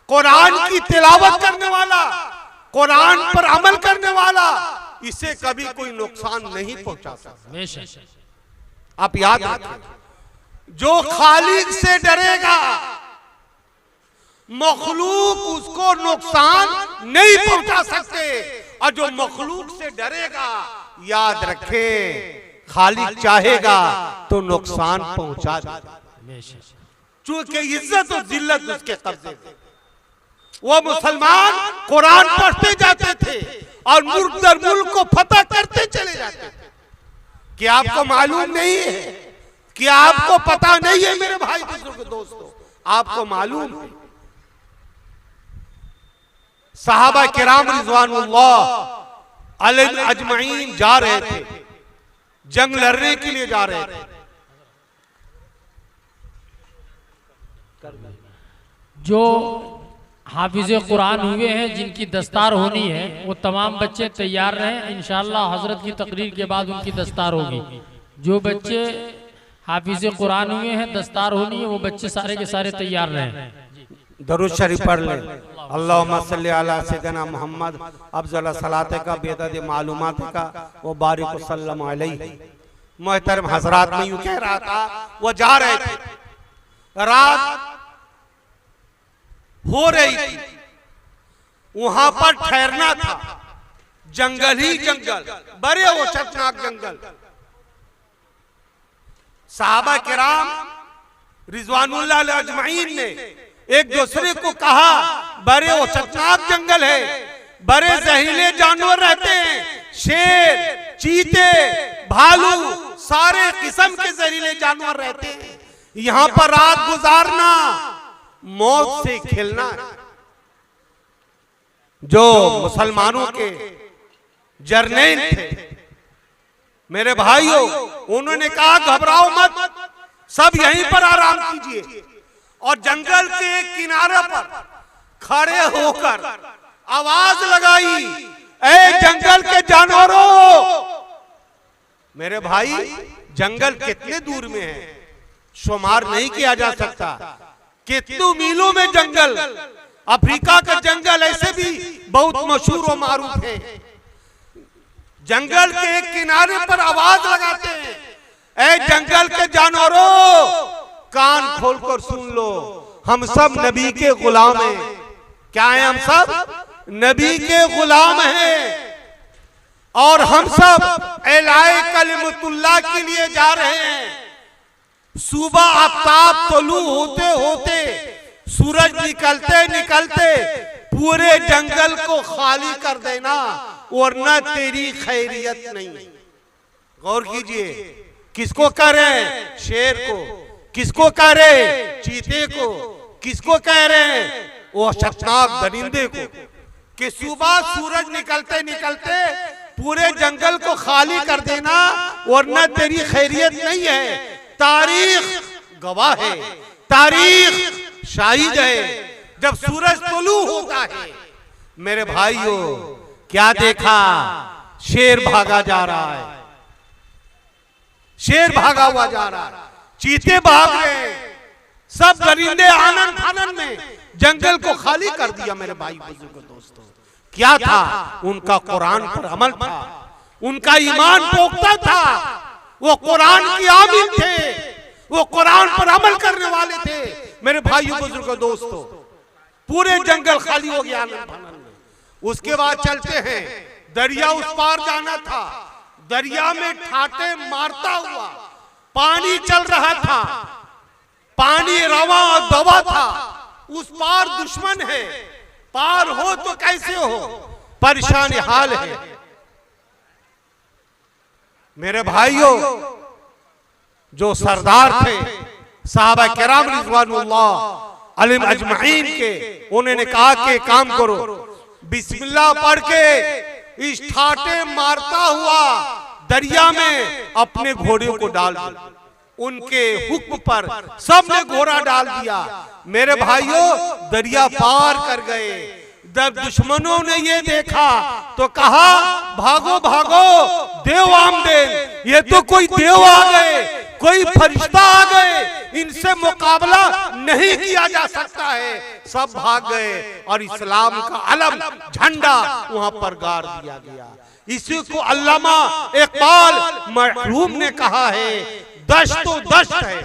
कुरान की तिलावत करने वाला, कुरान पर अमल करने वाला, इसे कभी कोई नुकसान नहीं पहुंचा सकता। आप याद रखें, जो खालिक से डरेगा, मखलूक उसको नुकसान नहीं पहुंचा सकते, और जो मखलूक से डरेगा, याद रखें, खालिक चाहेगा तो नुकसान पहुंचा देगा, चूंकि इज्जत और जिल्लत उसके कब्जे में। वो मुसलमान कुरान पढ़ते जाते थे और मुल्क दर मुल्क को फतह करते चले जाते थे। क्या आपको मालूम नहीं है? क्या आपको पता नहीं है मेरे भाई बुजुर्ग दोस्तों? आपको मालूम है, सहाबा किराम रिज़वानुल्लाह अलिम अजमईन जा रहे थे, जंग लड़ने के लिए जा रहे थे। जो हाफिज कुरान हुए हैं, जिनकी दस्तार होनी है, वो तमाम बच्चे तैयार रहें। इंशाअल्लाह हजरत की तकरीर के बाद उनकी दस्तार होगी। जो बच्चे हाफिज कुरान हुए हैं, दस्तार होनी है, वो बच्चे सारे के सारे तैयार रहें। दरूद शरीफ पढ़ लें। अल्लाहुम्मा सल्ली अला सय्यदना मुहम्मद अफज़ल सलात का बेदद मालूमात का वो बारिक वसल्लम अलैहि। मोहतरम हजरात, में यूं कह रहा था, वो जा रहे थे, रात हो रही थी, वहां पर ठहरना था, जंगल ही जंगल, बड़े वो शर्मनाक जंगल। सहाबा किराम रिजवानुल्लाह अजमईन ने एक दूसरे को कहा, बड़े वो शर्मनाक जंगल है, बड़े जहरीले जानवर रहते हैं, शेर, चीते, भालू, सारे किस्म के जहरीले जानवर रहते हैं, यहां पर रात गुजारना मौत से खेलना है। जो मुसलमानों के जर्नैल थे, मेरे भाइयों, उन्होंने कहा घबराओ मत, सब यहीं पर आराम कीजिए। और जंगल के किनारे पर खड़े होकर आवाज लगाई, ए जंगल के जानवरों। मेरे भाई, जंगल कितने दूर में है, शुमार नहीं किया जा सकता। कितने मीलों में जंगल, अफ्रीका का जंगल ऐसे भी बहुत मशहूर और मारूफ है। जंगल के किनारे पर आवाज लगाते हैं, ए जंगल के जानवरों, कान खोलकर सुन लो, हम सब नबी के गुलाम हैं। क्या है? हम सब नबी के गुलाम हैं और हम सब एलाए कलिमतुल्लाह के लिए जा रहे हैं। सुबह आफ्ताब तलू होते होते, सूरज निकलते निकलते पूरे जंगल को खाली कर देना, वरना तेरी खैरियत नहीं। गौर कीजिए, किसको कह रहे हैं? शेर को। किसको कह रहे हैं? चीते को। किसको कह रहे हैं? वो शर्मनाक दरिंदे को, कि सुबह सूरज निकलते निकलते पूरे जंगल को खाली कर देना, वरना तेरी खैरियत नहीं है। तारीख गवाह है, तारीख शाहिद है। जब सूरज तुलू होता है, मेरे भाइयों, क्या देखा? शेर भागा जा रहा है, शेर भागा हुआ जा रहा है, चीते भाग रहे हैं, सब दरिंदे आनंद फानंद में जंगल को खाली कर दिया। मेरे भाई बुजुर्गों, दोस्तों, क्या था? उनका कुरान पर अमल था, उनका ईमान पोख्ता था, वो कुरान की आमिल थे, वो कुरान पर अमल करने वाले थे। मेरे भाइयों बुजुर्गों, दोस्तों, पूरे जंगल खाली हो गया आनंद फानंद में। उसके बाद चलते हैं, दरिया उस पार जाना था, दरिया में ठाटे मारता हुआ पानी चल रहा था, पानी रवा और दवा था। उस पार दुश्मन है, पार हो तो कैसे हो, परेशान हाल है। मेरे भाइयों, जो सरदार थे साहबा किराम रिज़वानुल्लाह अलैहिम अजमईन के, उन्होंने कहा कि काम करो, बिस्मिल्लाह पढ़ के इस ठाटे मारता हुआ दरिया में अपने घोड़े को डाल दो। उनके हुक्म पर सबने घोड़ा डाल दिया। मेरे भाइयों, दरिया पार कर गए। जब दुश्मनों ने ये देखा तो कहा, भागो भागो, देव आमदेन, ये तो कोई देव आ गए, कोई फरिश्ता आ गए, इनसे मुकाबला नहीं किया जा सकता है। सब भाग गए और इस्लाम का अलम, झंडा वहां पर गाड़ दिया गया। इसी को अल्लामा इकबाल मरहूम ने कहा है, दश्त तो दश्त है,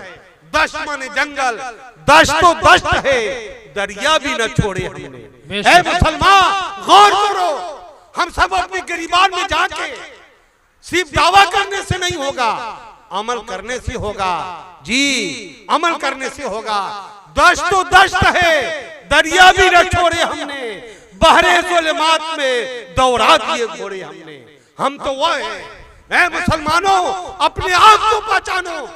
दश्त माने जंगल, दश्त तो दश्त है, दरिया भी न छोड़े हमने। ऐ मुसलमान, गौर करो, हम सब अपने गिरबान में जाके सिर्फ दावा करने से नहीं होगा, अमल करने से होगा। जी, अमल करने से होगा। दश्त तो दश्त है, दरिया भी न छोड़े हमने, बहरे ज़ुल्मात में दौड़ा दिए घोड़े हमने। हम तो वह है। ऐ मुसलमानों, अपने आप को पहचानो।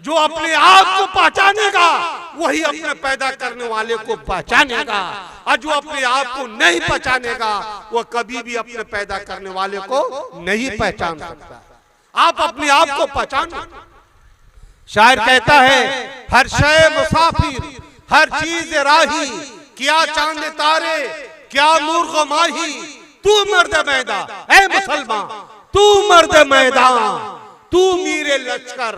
जो अपने आप को पहचानेगा वही अपने पैदा करने वाले को पहचानेगा, और जो अपने आप को नहीं पहचानेगा वो कभी भी अपने पैदा करने वाले को नहीं पहचान सकता। आप अपने आप को पहचानो। शायर कहता है, हर शय मुसाफिर, हर चीज राही, क्या चांद तारे, क्या नूर व माही, तू मर्द मैदान, ऐ मुसलमान तू मर्द मैदान, तू मीरे लश्कर,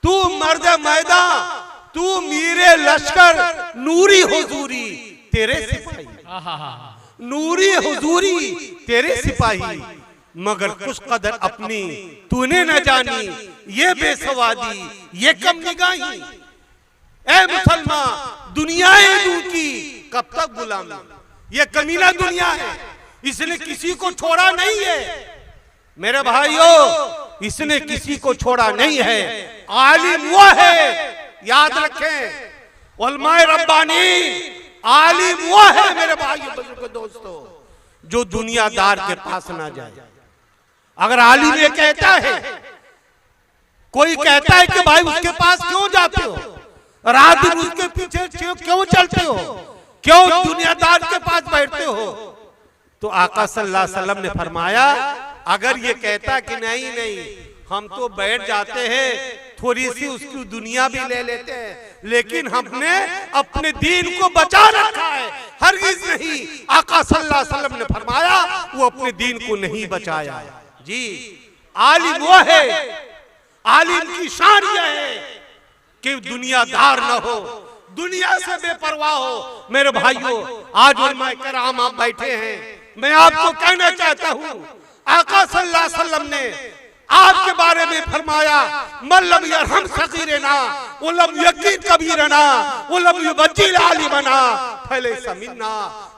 तू मर्द मैदान, तू मीरे लश्कर, नूरी हुजूरी तेरे सिपाही, नूरी हुजूरी तेरे सिपाही, मगर कुछ कदर अपनी तूने न जानी, ये बेसवादी ये कम निगाही, ऐ मुसलमान दुनियाए दू की कब तक गुलामी, ये कमीना दुनिया है, इसने किसी को छोड़ा नहीं है मेरे भाइयों, इसने किसी को छोड़ा नहीं है। आलिम वो है, याद रखें, उलमाए रब्बानी आलिम वो है मेरे भाइयों बुजुर्गों दोस्तों, जो दुनियादार के पास ना जाए। अगर आलिम ये कहता है, कोई कहता है कि भाई उसके पास क्यों जाते हो, रात दिन उसके पीछे क्यों चलते हो, क्यों दुनियादार के पास बैठते हो, तो आका सल्लल्लाहु अलैहि वसल्लम ने फरमाया, अगर ये कहता कि नहीं नहीं हम तो बैठ जाते हैं, थोड़ी सी उसकी दुनिया भी ले लेते हैं, लेकिन हमने अपने दीन को बचा रखा है, हरगिज नहीं। आका सल्लल्लाहु अलैहि वसल्लम ने फरमाया वो अपने दीन को नहीं बचाया। जी आलिम वो है, आलिम की शान यह है कि दुनियादार न हो, दुनिया से बेपरवाह हो। मेरे भाइयों आज उलमाए कराम आप बैठे हैं, मैं आपको कहना चाहता हूं, आका सल्लल्लाहु अलैहि वसल्लम ने आपके बारे में फरमाया, मल्लम यरहम सगीरना वलम यकीन कबीरना वलम युबज्जिल आलिमना फलैसा मिन्ना,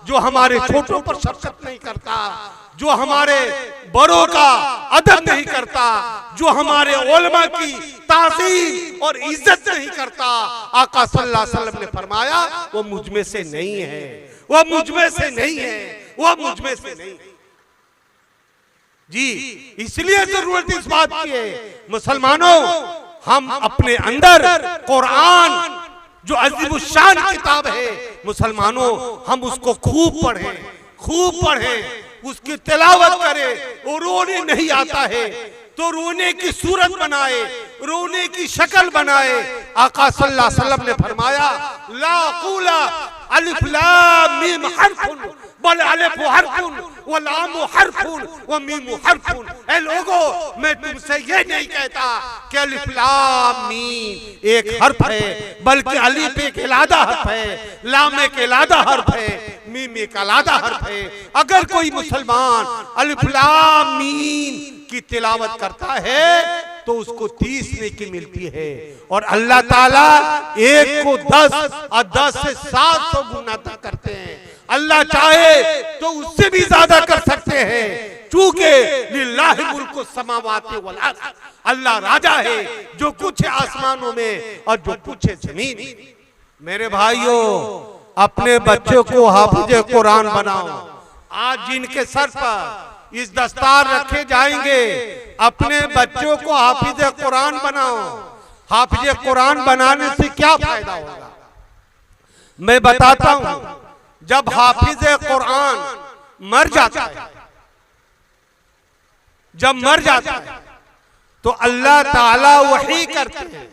जो हमारे छोटों पर शफकत नहीं करता, जो हमारे बड़ों का अदब नहीं करता, जो हमारे उलमा की ताज़ीम और इज्जत नहीं करता, आका सल्लल्लाहु अलैहि वसल्लम ने फरमाया वो मुझ में से नहीं है, वो मुझ में से नहीं है, वो मुझ में से नहीं है। जी इसलिए जरूरत इस बात की है मुसलमानों, हम अपने अंदर कुरान जो अज़ीमुश्शान किताब है मुसलमानों, हम उसको खूब पढ़ें, खूब पढ़ें, उसकी तिलावत करें। और रोने नहीं आता है तो रोने की सूरत बनाए, रोने की शक्ल बनाए। आका सल्लल्लाहु अलैहि वसल्लम ने फरमाया, ला अक़ूला अलिफ लाम मीम हर्फुन बल अलिफ हर्फुन व लाम हर्फुन व मीम हर्फुन। ऐ लोगों, मैं तुमसे ये नहीं कहता कि अलिफ लाम मीम एक हर्फ है, बल्कि अलिफ एक इलादा हर्फ है, लाम एक इलादा हर्फ है, मीम एक इलादा हर्फ है। अगर कोई मुसलमान अलिफ लाम मीम की तिलावत करता है तो उसको 30 नेकी मिलती है, और अल्लाह ताला एक को 10 और 10 से 700 गुना तक करते हैं। अल्लाह चाहे तो उससे भी ज्यादा कर सकते हैं, चूंकि लिल्लाहि मुल्कु समावाति वल अर्द, अल्लाह राजा है जो कुछ है आसमानों में और जो कुछ है जमीन में। मेरे भाइयों, अपने बच्चों को हाफिज कुरान बनाओ। आज जिनके सर पर इस दस्तार रखे जाएंगे, अपने बच्चों को हाफिज कुरान बनाओ। हाफिज कुरान बनाने से क्या फायदा होगा मैं बताता हूं। जब हाफिज कुरान मर जाता है, जब मर जाता है तो अल्लाह ताला वही करते हैं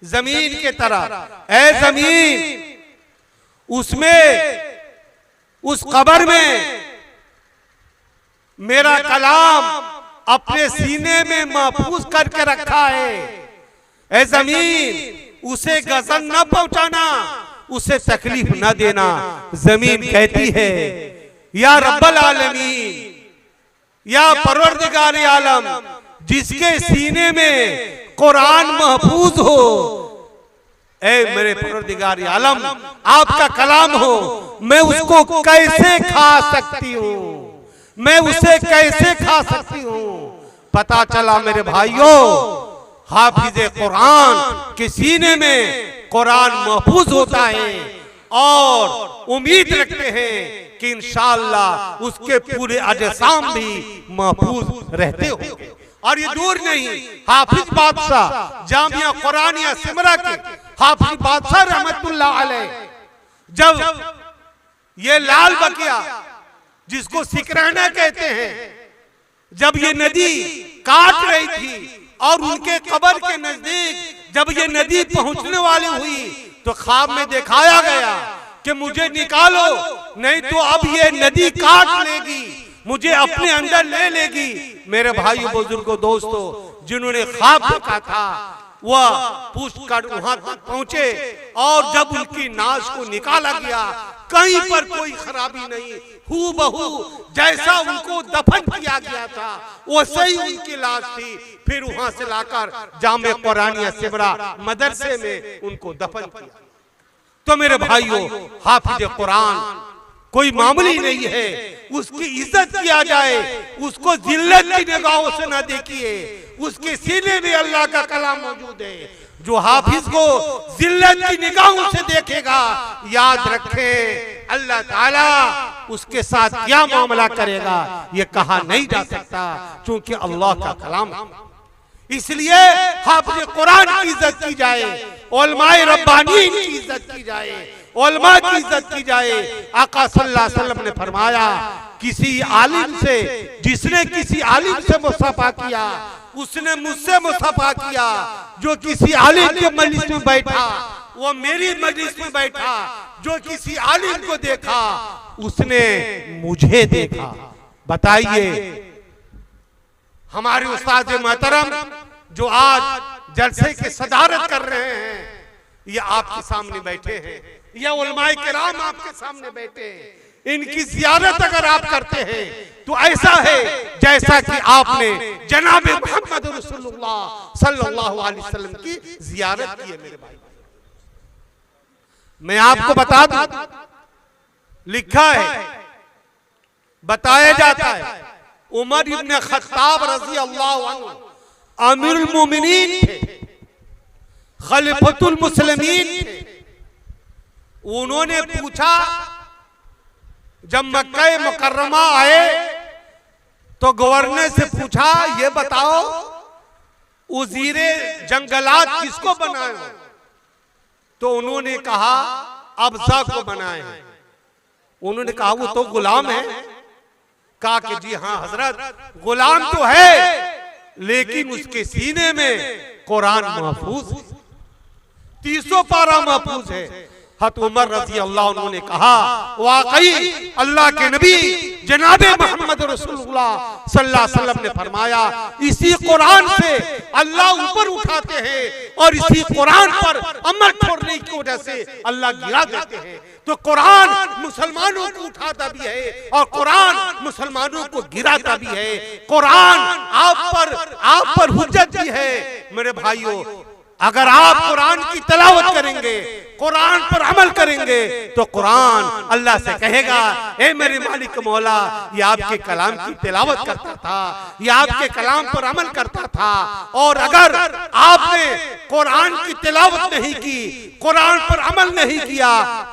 जमीन के तरफ, ऐ जमीन उसमें उस कब्र में मेरा कलाम अपने सीने में महफूज करके रखा है। ऐ जमीन उसे गजन न पहुंचाना, उसे तकलीफ न देना। जमीन कहती है, या रब्बल आलमीन, या परवरदिगार आलम, जिसके सीने में कुरान महफूज हो, ऐ मेरे परवरदिगार आलम आपका कलाम हो, मैं उसको कैसे खा सकती हूँ, मैं उसे कैसे खा सकती हूँ। पता चला मेरे भाइयों, हाफिज कुरान के सीने में कुरान महफूज होता है, और उम्मीद रखते हैं कि इंशाअल्लाह उसके पूरे अजसाम भी महफूज रहते होंगे। और ये दूर नहीं, हाफिज बादशाह जामिया कुरानिया सिमरा के हाफिज बादशाह रहमतुल्लाह अलैह जब ये लाल बकिया जिसको सिकराना कहते हैं, जब ये नदी काट रही थी और उनके कब्र के नजदीक जब ये नदी पहुंचने वाली हुई तो ख्वाब में दिखाया गया कि मुझे निकालो, नहीं तो अब ये नदी काट लेगी, मुझे अपने अंदर ले लेगी। मेरे भाइयों बुजुर्गों दोस्तों, जिन्होंने ख्वाब देखा था वह पूछकर वहां तक पहुंचे और जब उनकी नाश को निकाला गया कहीं पर कोई खराबी नहीं, हूबहू जैसा उनको दफन किया गया था वैसे ही उनकी लाश थी। फिर वहां से लाकर जामे कुरानिया सिमरा मदरसे में उनको दफन किया। तो मेरे भाइयों, हाफिज कुरान कोई मामूली नहीं है, उसकी इज्जत किया जाए, उसको जिल्लत की निगाहों से ना देखिए, उसके सीने में अल्लाह का कलाम मौजूद है। जो हाफिज को जिल्लत की निगाहों से देखेगा, याद रखें अल्लाह ताला उसके साथ क्या मामला करेगा ये कहा नहीं जा सकता, क्योंकि अल्लाह का कलाम है। इसलिए हाफिज कुरान की इज्जत की जाए, उलमाए रब्बानी की इज्जत की जाए, उलमा की इज्जत की जाए। आका सल्लल्लाहु अलैहि वसल्लम ने फरमाया, किसी आलिम से जिसने किसी आलिम से मुसाफा किया उसने मुझसे मुसाफा किया, जो किसी आलिम के मजलिस में बैठा वो मेरी मजलिस में बैठा, जो किसी आलिम को देखा उसने मुझे देखा। बताइए हमारे उस्ताद मोहतरम जो आज जलसे की सदारत कर रहे हैं, ये आपके सामने बैठे हैं, या उलमाए किराम आपके सामने बैठे हैं, इनकी जियारत अगर आप करते हैं तो ऐसा है जैसा कि आपने जनाब मोहम्मद रसूलुल्लाह सल्लल्लाहु अलैहि वसल्लम की जियारत की है। मेरे भाई, मैं आपको बता दूं, लिखा है, बताया जाता है, उमर इब्न खत्ताब रज़ी अल्लाह अन्हु अमीरुल मोमिनीन थे, खलीफतुल मुस्लिमीन थे। उन्होंने पूछा, जब मक्का मुकर्रमा आए तो गवर्नर से पूछा, ये बताओ उजीरे जंगलात किसको बनाए हो? तो उन्होंने कहा अब्जा को बनाए हैं। उन्होंने कहा वो तो गुलाम है। कहा कि जी हाँ हजरत, गुलाम तो है लेकिन उसके सीने में कुरान महफूज, 300 पारा महफूज है। हत उमर रज़ी अल्लाह अन्हु ने कहा, वाकई अल्लाह के नबी जनाबे मोहम्मद रसूलुल्लाह सल्लल्लाहु अलैहि वसल्लम ने फरमाया, इसी कुरान से अल्लाह ऊपर उठाते हैं और इसी कुरान पर अमल छोड़ने की वजह से अल्लाह गिरा देते हैं। तो कुरान मुसलमानों को उठाता भी है और कुरान मुसलमानों को गिराता भी है। कुरान आप पर हुज्जत भी है। मेरे भाइयों, अगर आप कुरान की तिलावत करेंगे, कुरान पर अमल करेंगे, तो कुरान अल्लाह से कहेगा, ए मेरे मालिक मौला, ये आपके कलाम की तिलावत करता था, ये आपके कलाम पर अमल करता था। और अगर आपने कुरान की तिलावत नहीं की, कुरान पर अमल नहीं किया,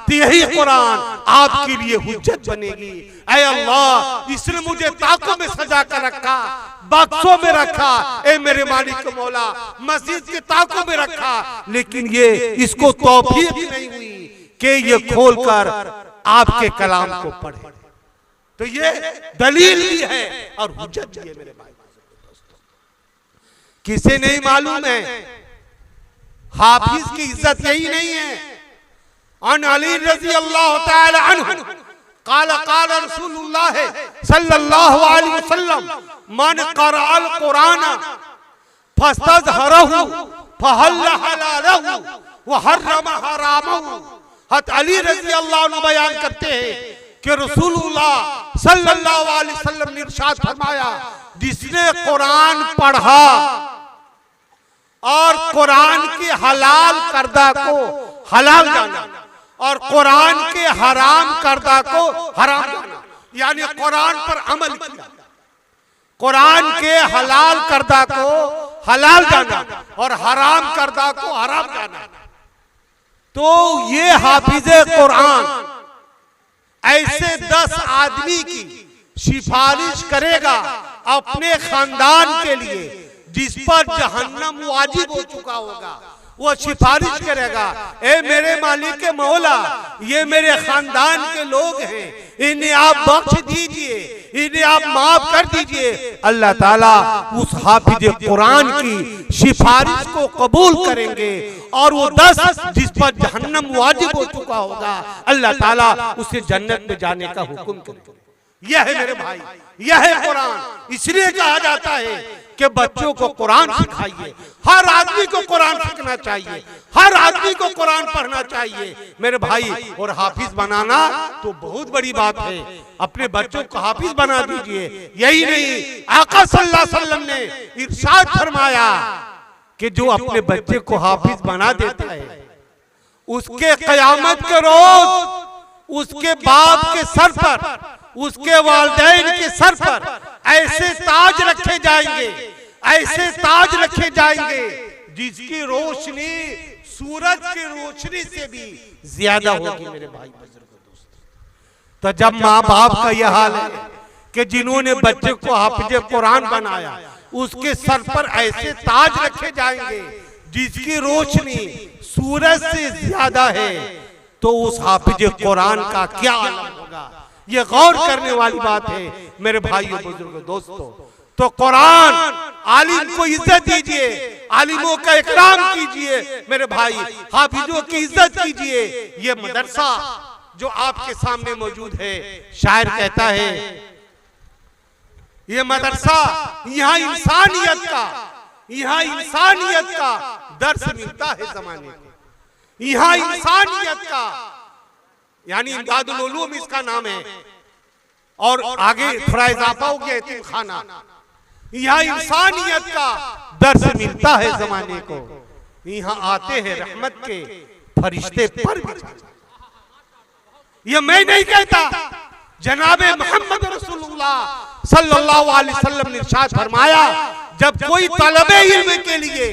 तो यही कुरान आपके लिए हुज्जत बनेगी। ऐ अल्लाह, इसने मुझे ताकों में सजा कर रखा, बक्सों में रखा, ए मेरे मालिक मौला, मस्जिद के ताकों में रखा, लेकिन ये इसको तौफीक नहीं हुई कि ये खोलकर आपके कलाम को पढ़े। तो ये दलील भी है और हुज्जत भी है। मेरे भाई दोस्तों, किसे नहीं मालूम है हाफिज की इज्जत यही नहीं है। अन अली रज़ी अल्लाह तआला अन्हु काला काला रसूलुल्लाह सल्लल्लाहु अलैहि वसल्लम मन क़रअल कुरान फस्तज़हरहु फहल्ल हलालहु व हर्रम हरामहु। हज़रत अली रज़ी अल्लाह अन्हु बयान करते हैं कि रसूलुल्लाह सल्लल्लाहु अलैहि वसल्लम ने इरशाद फरमाया, जिसने कुरान पढ़ा और कुरान के हलाल करदा को हलाल जाना और कुरान के हराम करदा को हराम जाना, यानी कुरान पर अमल किया, कुरान के हलाल करदा को हलाल जाना और हराम करदा को हराम जाना, तो ये हाफिजे कुरान ऐसे 10 आदमी की सिफारिश करेगा अपने खानदान के लिए, जिस पर जहन्नम वाजिब हो चुका होगा, वो सिफारिश करेगा, ए मेरे मालिक के मौला, ये मेरे खानदान के लोग हैं, इन्हें आप बख्श दीजिए, इन्हें आप माफ कर दीजिए। अल्लाह ताला उस हाफिज कुरान की सिफारिश को कबूल करेंगे और वो 10 जिस पर जहन्नम वाजिब हो चुका होगा, अल्लाह ताला उसे जन्नत में जाने का हुक्म करेगा। यह है मेरे भाई, यह है कुरान। इसलिए कहा जाता है कि बच्चों को कुरान सिखाइए, हर आदमी को कुरान सीखना चाहिए, हर आदमी को कुरान पढ़ना चाहिए मेरे भाई। और हाफिज बनाना तो बहुत बड़ी बात है, अपने बच्चों को हाफिज बना दीजिए। यही नहीं, आका सल्लल्लाहु अलैहि वसल्लम ने इरशाद फरमाया कि जो अपने बच्चे को हाफिज बना देता है, उसके कयामत के रोज उसके बाप के सर पर, उसके वालिदैन के सर पर ऐसे ताज रखे जाएंगे, ऐसे ताज रखे जाएंगे जिसकी रोशनी सूरज की रोशनी से भी ज्यादा होगी मेरे भाई बुजुर्ग दोस्त। तो जब माँ बाप का यह हाल है कि जिन्होंने बच्चे को हाफिज कुरान बनाया, उसके सर पर ऐसे ताज रखे जाएंगे जिसकी रोशनी सूरज से ज्यादा है, तो उस हाफिज कुरान का क्या आलम होगा। ये गौर करने वाली बात है मेरे भाइयों बुजुर्गों दोस्तों। तो कुरान, आलिम को इज्जत दीजिए, आलिमों का इकराम कीजिए मेरे भाई, हाफिजों की इज्जत कीजिए। ये मदरसा जो आपके सामने मौजूद है, शायर कहता है ये मदरसा, यहाँ इंसानियत का दर्स मिलता है जमाने को, यहाँ इंसानियत का, यानी इमदादुल उलूम इसका नाम है, और आगे थोड़ा इजाफा हो गया यतीम खाना। यहाँ इंसानियत का दर्स मिलता है जमाने को, यहाँ आते हैं रहमत के फरिश्ते पर। ये मैं नहीं कहता, जनाबे मोहम्मद रसूलुल्लाह सल्लल्लाहु अलैहि वसल्लम ने इरशाद फरमाया, जब कोई तलबे इल्म के लिए,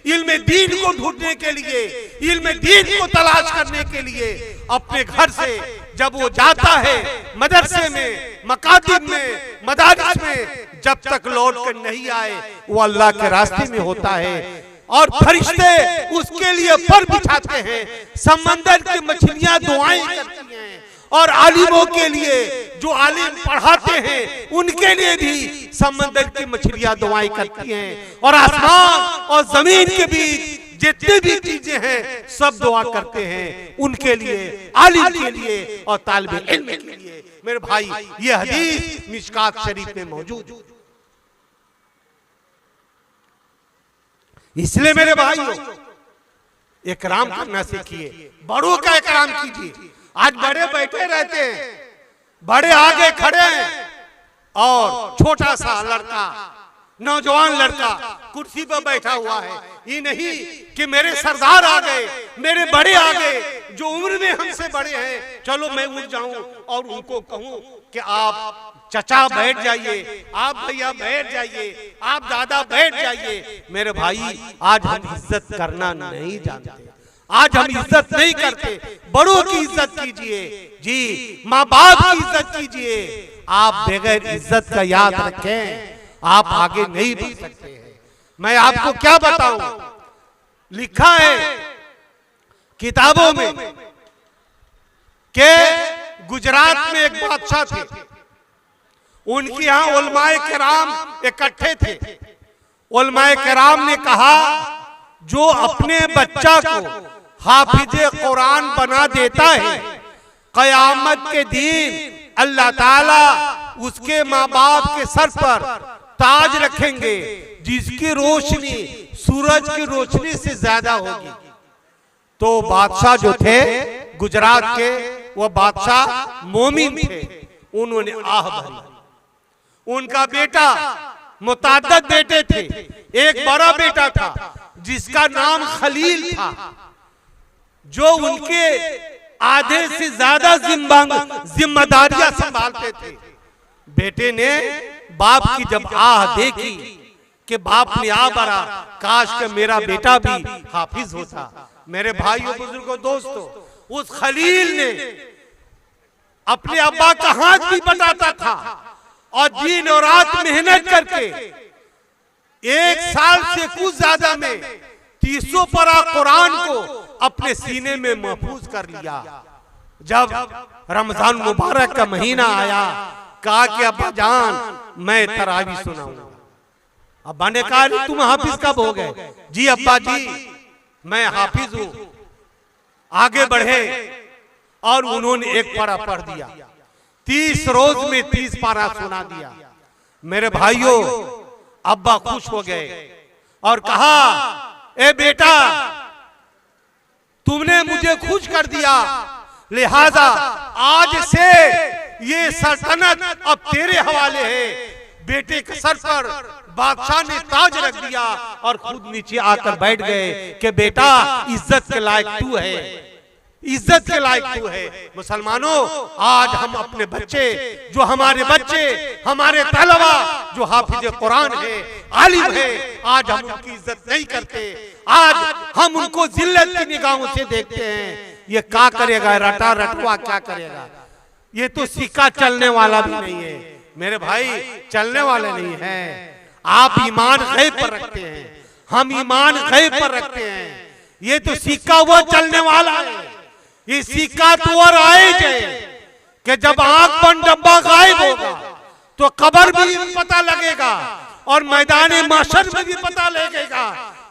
इल्म दीन को ढूंढने के लिए, इल्म दीन को तलाश करने के लिए अपने घर से जब वो जाता है मदरसे में, मकातिब में, मदारिस में, जब तक लौट कर नहीं आए वो अल्लाह के रास्ते में होता है। और फरिश्ते उसके लिए पर बिछाते हैं, समंदर की मछलियां दुआएं करती हैं, और आलिमों के लिए जो आलिम पढ़ाते हैं उनके लिए भी समंदर की मछलियां दुआएं करती हैं, और आसमान और जमीन के बीच जितनी भी चीजें हैं सब दुआ करते हैं उनके लिए, आलिम के लिए और तालिबे इल्म के लिए। मेरे भाई ये हदीस मिशकात शरीफ में मौजूद। इसलिए मेरे भाइयों इकराम करना सीखिए, बड़ों का इकराम कीजिए। आज बड़े बैठे रहते हैं, बड़े आगे खड़े हैं, और छोटा सा लड़का, नौजवान लड़का कुर्सी पर बैठा हुआ है। ये नहीं कि मेरे सरदार आ गए, मेरे बड़े आ गए, जो उम्र में हमसे बड़े हैं, चलो मैं उठ जाऊं और उनको कहूं कि आप चचा बैठ जाइए, आप भैया बैठ जाइए, आप दादा बैठ जाइए। मेरे भाई आज हम इज्जत करना नहीं जानते, आज हम इज्जत नहीं करते। बड़ों की इज्जत कीजिए जी, माँ बाप की इज्जत कीजिए। आप बगैर इज्जत का याद रखें, आप आगे नहीं बढ़ सकते हैं। मैं आपको क्या बताऊं, लिखा है किताबों में कि गुजरात में एक बादशाह थे, उनके यहाँ उलमाए किराम इकट्ठे थे। उलमाए किराम ने कहा, जो अपने बच्चा को हाफिजे कुरान बना देता है, कयामत के दिन अल्लाह ताला उसके माँ बाप के सर पर ताज रखेंगे जिसकी रोशनी सूरज की रोशनी से ज्यादा होगी। तो बादशाह जो थे गुजरात के, वो बादशाह मोमिन थे, उन्होंने आह भरी। उनका बेटा, मुताद्दद बेटे थे, एक बड़ा बेटा था जिसका नाम खलील था, जो उनके आधे से ज्यादा जिम्मेदारियां संभालते थे। बेटे ने बाप की जब आह देखी कि बाप ने आ भरा, काश के मेरा बेटा भी हाफिज होता। मेरे भाइयों बुजुर्गों दोस्तों, उस खलील ने अपने अब्बा का हाथ भी बटाता था और दिन और रात मेहनत करके 1 साल से कुछ ज्यादा में 300 पारा कुरान को अपने सीने में महफूज कर लिया। जब रमजान मुबारक का महीना आया, कहा कि अब्बा जान मैं तरावी सुनाऊंगा। अब्बा ने कहा तुम हाफिज कब हो गए? जी अब्बा जी मैं हाफिज हूं। आगे बढ़े और उन्होंने 1 पारा पढ़ दिया। 30 रोज में 30 पारा सुना दिया। मेरे भाइयों, अब्बा खुश हो गए और कहा ए बेटा तुमने मुझे खुश कर दिया, लिहाजा आज से ये सल्तनत अब तेरे हवाले है। बेटे के सर पर बादशाह ने ताज रख दिया और खुद नीचे आकर बैठ गए कि बेटा इज्जत के लायक तू है, इज्जत के लायक तू है। मुसलमानों, आज हम अपने बच्चे, जो हमारे बच्चे, हमारे तलबा जो हाफिज कुरान है, आलिम है, आज हम उनकी इज्जत नहीं करते। आज हम उनको जिल्लत की निगाहों से देखते हैं। ये क्या करेगा, रटा रटवा क्या करेगा? ये तो सिक्का चलने वाला भी नहीं है मेरे भाई, चलने वाले नहीं है। आप ईमान गैब पर रखते हैं, हम ईमान गैब पर रखते हैं। ये तो सिक्का वो चलने वाला है। ये सिक्का तो और आए जाए कि जब आंख बंद डब्बा गायब होगा तो कब्र भी पता लगेगा और मैदान माशर में भी पता लगेगा,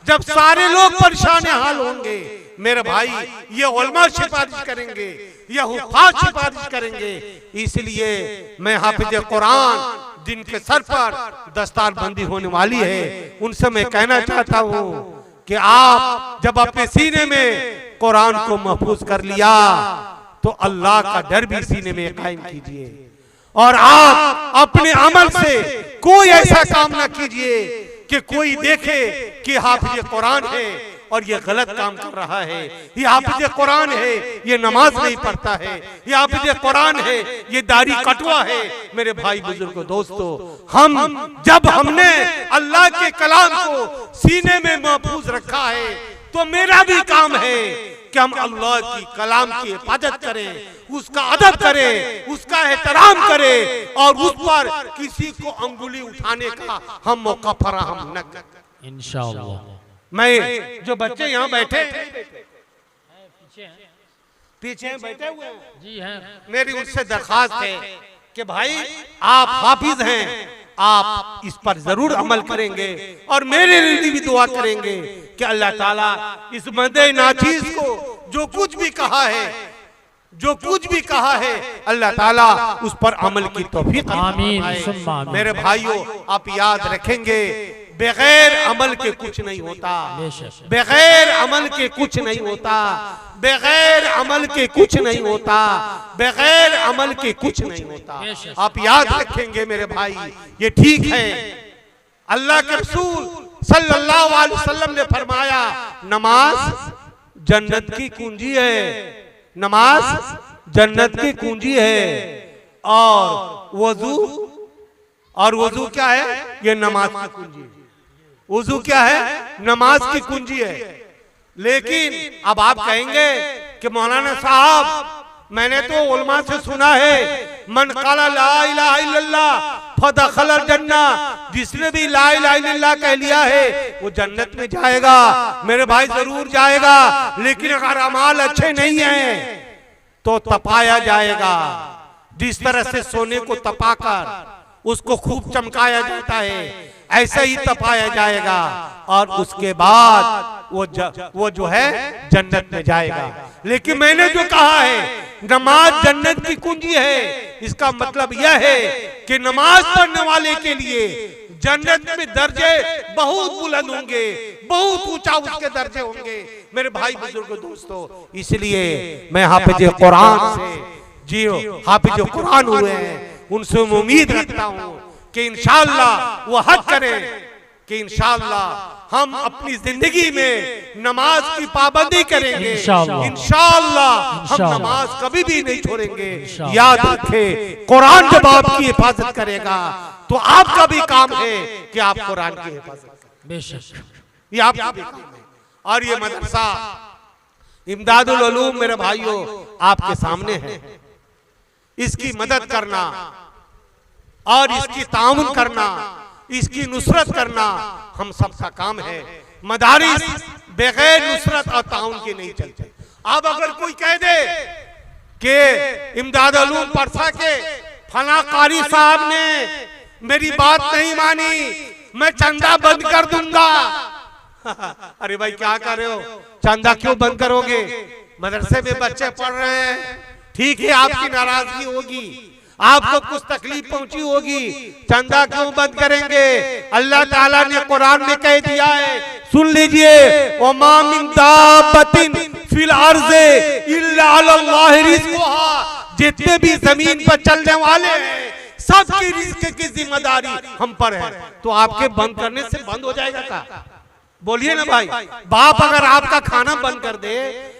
जब सारे लोग परेशान हाल होंगे। मेरे भाई, ये उलमा सिफारिश करेंगे, ये हुफ़ाज़ सिफारिश करेंगे। इसलिए मैं हाफिज कुरान जिनके सर पर दस्तारबंदी होने वाली है, उनसे मैं कहना चाहता हूँ कि आप जब अपने सीने में कुरान को महफूज कर लिया तो अल्लाह का डर भी सीने में कायम कीजिए और आप अपने अमल से कोई ऐसा काम ना कीजिए कि कोई देखे कि हाफिज कुरान है और ये गलत काम कर रहा है। ये हाफिज कुरान है, ये नमाज नहीं पढ़ता है। ये हाफिज कुरान है, ये दाढ़ी कटवा है। मेरे भाई बुजुर्गों दोस्तों, जब हमने अल्लाह के कलाम को सीने में महफूज रखा है तो मेरा भी काम है कि हम अल्लाह की कलाम की हिफाजत करें, उसका अदब करें, उसका एहतराम करें और उस पर किसी को अंगुली उठाने का हम मौका फराहम न करें। इंशाअल्लाह। मैं जो बच्चे यहाँ बैठे पीछे बैठे हुए हैं जी हैं, मेरी उनसे दरखास्त है कि भाई आप हाफिज हैं, आप इस पर जरूर अमल करेंगे और मेरे लिए भी दुआ करेंगे कि अल्लाह ताला इस मदे नाचीज को जो कुछ भी कहा है, जो कुछ भी कहा है, अल्लाह ताला उस पर अमल की तौफीक आमीन। मेरे भाइयों, आप याद रखेंगे बगैर अमल के कुछ नहीं होता, बगैर अमल के कुछ नहीं होता, बगैर अमल के कुछ नहीं होता, बगैर अमल के कुछ नहीं होता। आप याद रखेंगे मेरे भाई, ये ठीक है। अल्लाह के रसूल सल्लल्लाहु अलैहि वसल्लम ने फरमाया नमाज जन्नत की कुंजी है, नमाज जन्नत की कुंजी है और वजू क्या है? ये नमाज की कुंजी है। वजू क्या है? नमाज की कुंजी है। लेकिन अब आप कहेंगे कि मौलाना साहब मैंने तो उलमा से सुना है मन क़ाला ला इलाहा इल्लल्लाह फदखल जन्ना, जिसने भी ला इलाहा इल्लल्लाह कह लिया है वो जन्नत में जाएगा। मेरे भाई जरूर जाएगा, लेकिन अगर अमाल अच्छे नहीं है तो तपाया जाएगा। जिस तरह से सोने को तपाकर उसको खूब चमकाया जाता है, ऐसे ही तपाया जाएगा और उसके बाद वो जो है जन्नत में जाएगा। लेकिन मैंने जो कहा है नमाज जन्नत की कुंजी है, इसका मतलब यह है कि नमाज पढ़ने वाले के लिए जन्नत में दर्जे बहुत बुलंद होंगे, बहुत ऊंचा उसके दर्जे होंगे। मेरे भाई बुजुर्गों दोस्तों, इसलिए मैं हाफिज कुरान से, जी हाफिज कुरान हुए हैं, उनसे उम्मीद रखता हूँ कि इंशाअल्लाह वो हद करें कि इंशाअल्लाह हम अपनी जिंदगी में नमाज की पाबंदी करेंगे। इंशाअल्लाह हम नमाज कभी भी नहीं छोड़ेंगे। याद रखें, कुरान जब आपकी हिफाजत करेगा तो आपका भी काम है कि आप कुरान की हिफाजत करें। बेशक ये आपका भी काम है। और ये मदरसा इमदादुल उलूम मेरे भाइयों आपके सामने है। इसकी मदद करना और इसकी ताउन करना इसकी नुसरत करना हम सबका काम है। मदारिस बगैर नुसरत और ताउन के नहीं चलते। अब अगर कोई कह दे कि इमदाद उलूम परसा के फला कारी साहब ने मेरी बात नहीं मानी, मैं चंदा बंद कर दूंगा। अरे भाई क्या कर रहे हो, चंदा क्यों बंद करोगे? मदरसे में बच्चे पढ़ रहे हैं, ठीक है आपकी नाराजगी होगी, आपको कुछ तकलीफ पहुंची होगी, चंदा क्यों बंद करेंगे? अल्लाह ताला ने कुरान में कह दिया है, सुन लीजिए, वमा मिन दाब्बतिन फिल अर्ज़े इल्ला अल्लाह रिज़्क़ुहा, जितने भी जमीन पर चलने वाले हैं सबकी रिज़्क़ की जिम्मेदारी हम पर है। तो आपके बंद करने से बंद हो जाएगा क्या? बोलिए ना भाई। बाप अगर आपका खाना बंद कर दे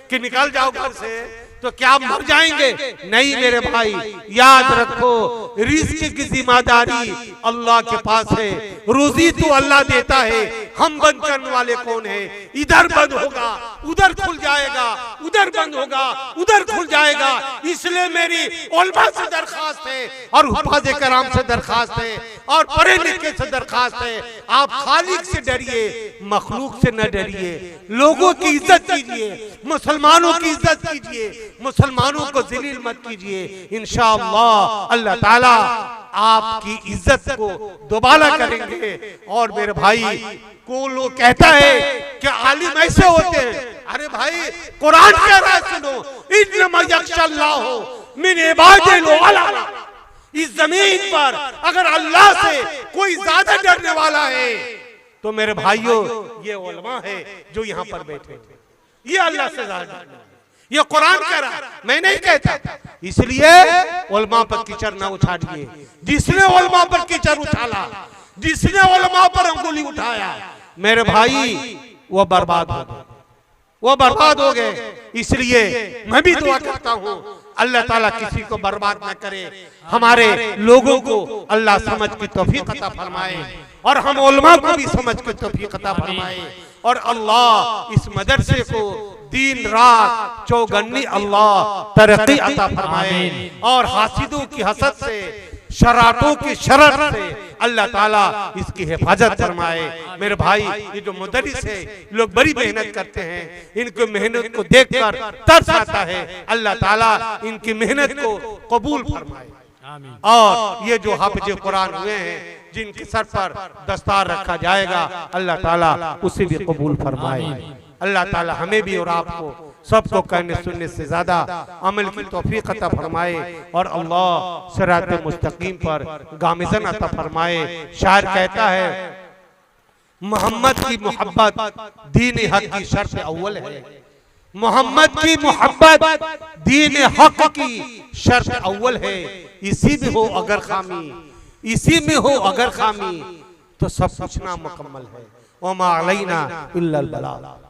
कि निकल जाओ घर से, तो क्या आप मर जाएंगे? नहीं मेरे भाई, याद रखो रिज़्क़ की जिम्मेदारी अल्लाह के पास है। रोजी तो अल्लाह देता है, हम बंद करने वाले कौन है? इधर बंद होगा उधर खुल जाएगा, उधर बंद होगा उधर खुल जाएगा। इसलिए मेरी उलमा से दरखास्त है और हुफ़ाज़े कराम से दरखास्त है और पढ़े लिखे से दरखास्त है, आप खालिक से डरिए, मखलूक से न डरिए। लोगों की इज्जत कीजिए, मुसलमानों की इज्जत कीजिए, मुसलमानों को ज़लील मत कीजिए। इंशाअल्लाह अल्लाह ताला आपकी इज्जत को दोबारा करेंगे। और मेरे भाई को लोग कहता है कि आलिम ऐसे होते हैं, अरे भाई कुरान कह रहा है, सुनो, इन्नमा यख्शल्लाहु मिन इबादिल उलमा। इस जमीन पर अगर अल्लाह से कोई ज्यादा डरने वाला है तो मेरे भाइयों ये उलमा है जो यहाँ पर बैठे थे, ये अल्लाह से ज्यादा डरने वाला। ये कुरान कह रहा है, मैं नहीं कहता। इसलिए उलमा पर कीचड़ ना उछालिए। जिसने उलमा पर कीचड़ उछाला, जिसने उलमा पर अंगुली उठाया, मेरे भाई वो बर्बाद हो गए, वो बर्बाद हो गए। इसलिए मैं भी दुआ करता हूँ अल्लाह ताला किसी को बर्बाद न करे, हमारे लोगों को अल्लाह समझ की तौफीक अता फरमाए और हम उलमा को भी समझ की तौफीक अता फरमाए। और अल्लाह इस मदरसे को दिन रात चौगन्नी अल्लाह तरक्की अता फरमाए और हासिदों की हसद से, शरारतों की शरर से अल्लाह ताला इसकी हिफाजत फरमाए। मेरे भाई ये जो मुदर्रिस है, लोग बड़ी मेहनत करते हैं, इनकी मेहनत को देखकर तरस आता है। अल्लाह ताला इनकी मेहनत को कबूल फरमाए। और ये जो हाफिज कुरान हुए हैं, जिनके सर पर दस्तार रखा जाएगा, अल्लाह ताला उसे भी कबूल फरमाए। अल्लाह ताला हमें भी और आपको सबको कहने सुनने से ज्यादा अमल की तौफीक अता फरमाए और अल्लाह सिरात मुस्तकीम पर गामिज़न अता फरमाए। शायर कहता है, मोहम्मद की मोहब्बत दीन हक की शर्त अव्वल है। मोहम्मद की मोहब्बत दीन हक की शर्त अव्वल है। इसी में हो अगर खामी, इसी में हो अगर खामी, तो सब कुछ ना मुकम्मल है। वमा अलैना इल्लल बलाग।